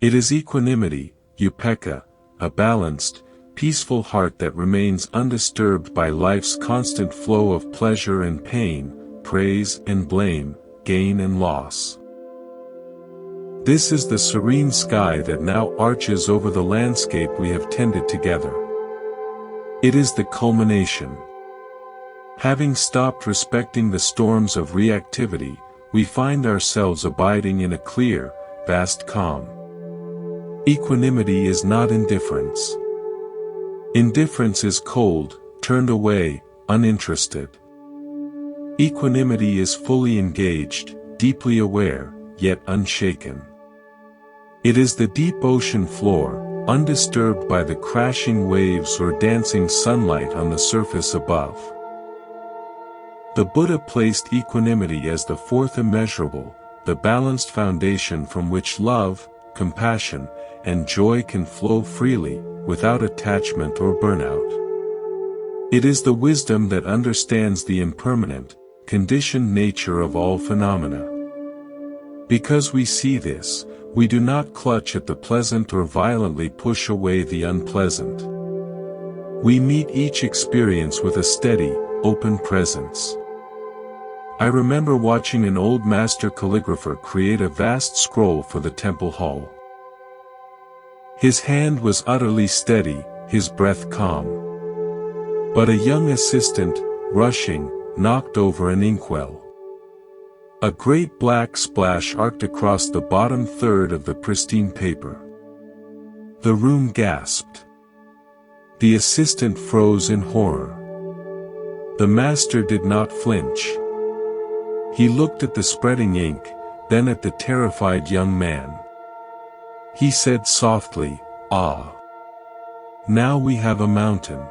It is equanimity, upekkha, a balanced, peaceful heart that remains undisturbed by life's constant flow of pleasure and pain, praise and blame, gain and loss. This is the serene sky that now arches over the landscape we have tended together. It is the culmination. Having stopped respecting the storms of reactivity, we find ourselves abiding in a clear, vast calm. Equanimity is not indifference. Indifference is cold, turned away, uninterested. Equanimity is fully engaged, deeply aware, yet unshaken. It is the deep ocean floor, undisturbed by the crashing waves or dancing sunlight on the surface above. The Buddha placed equanimity as the fourth immeasurable, the balanced foundation from which love, compassion, and joy can flow freely, without attachment or burnout. It is the wisdom that understands the impermanent, conditioned nature of all phenomena. Because we see this, we do not clutch at the pleasant or violently push away the unpleasant. We meet each experience with a steady, open presence. I remember watching an old master calligrapher create a vast scroll for the temple hall. His hand was utterly steady, his breath calm. But a young assistant, rushing, knocked over an inkwell. A great black splash arced across the bottom third of the pristine paper. The room gasped. The assistant froze in horror. The master did not flinch. He looked at the spreading ink, then at the terrified young man. He said softly, "Ah. Now we have a mountain."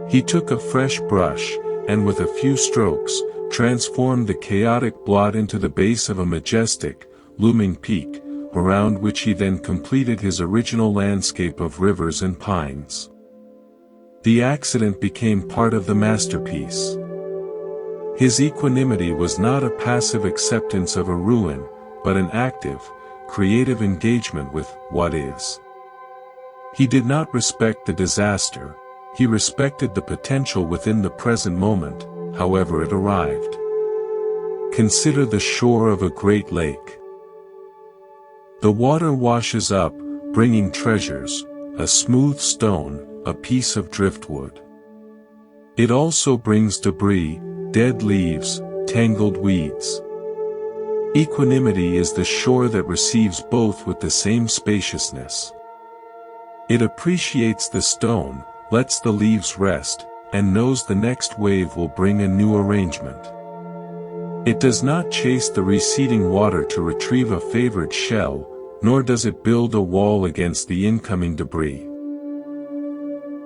He took a fresh brush, and with a few strokes, transformed the chaotic blot into the base of a majestic, looming peak, around which he then completed his original landscape of rivers and pines. The accident became part of the masterpiece. His equanimity was not a passive acceptance of a ruin, but an active, creative engagement with what is. He did not respect the disaster, he respected the potential within the present moment, however it arrived. Consider the shore of a great lake. The water washes up, bringing treasures, a smooth stone, a piece of driftwood. It also brings debris, dead leaves, tangled weeds. Equanimity is the shore that receives both with the same spaciousness. It appreciates the stone, lets the leaves rest, and knows the next wave will bring a new arrangement. It does not chase the receding water to retrieve a favored shell, nor does it build a wall against the incoming debris.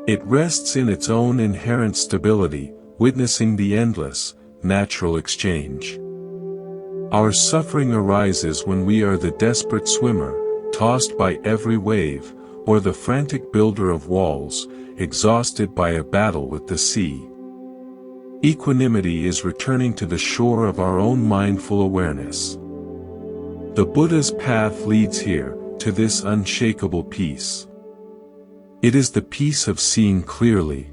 It rests in its own inherent stability, witnessing the endless, natural exchange. Our suffering arises when we are the desperate swimmer, tossed by every wave, or the frantic builder of walls, exhausted by a battle with the sea. Equanimity is returning to the shore of our own mindful awareness. The Buddha's path leads here, to this unshakable peace. It is the peace of seeing clearly.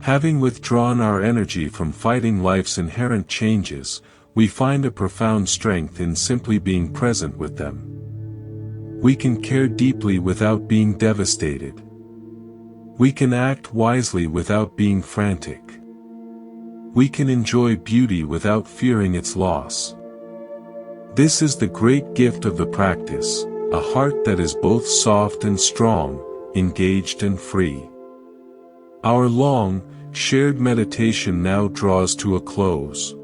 Having withdrawn our energy from fighting life's inherent changes, we find a profound strength in simply being present with them. We can care deeply without being devastated. We can act wisely without being frantic. We can enjoy beauty without fearing its loss. This is the great gift of the practice, a heart that is both soft and strong, engaged and free. Our long, shared meditation now draws to a close.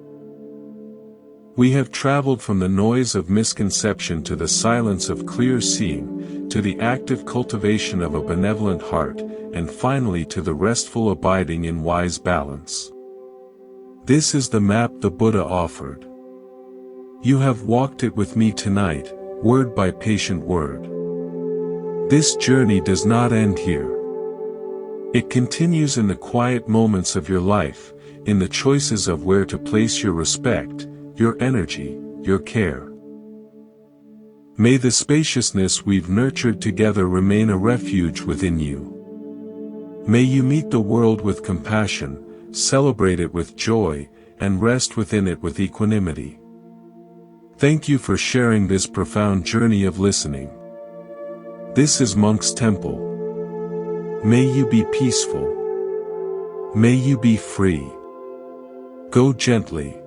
We have traveled from the noise of misconception to the silence of clear seeing, to the active cultivation of a benevolent heart, and finally to the restful abiding in wise balance. This is the map the Buddha offered. You have walked it with me tonight, word by patient word. This journey does not end here. It continues in the quiet moments of your life, in the choices of where to place your respect, your energy, your care. May the spaciousness we've nurtured together remain a refuge within you. May you meet the world with compassion, celebrate it with joy, and rest within it with equanimity. Thank you for sharing this profound journey of listening. This is Monk's Temple. May you be peaceful. May you be free. Go gently.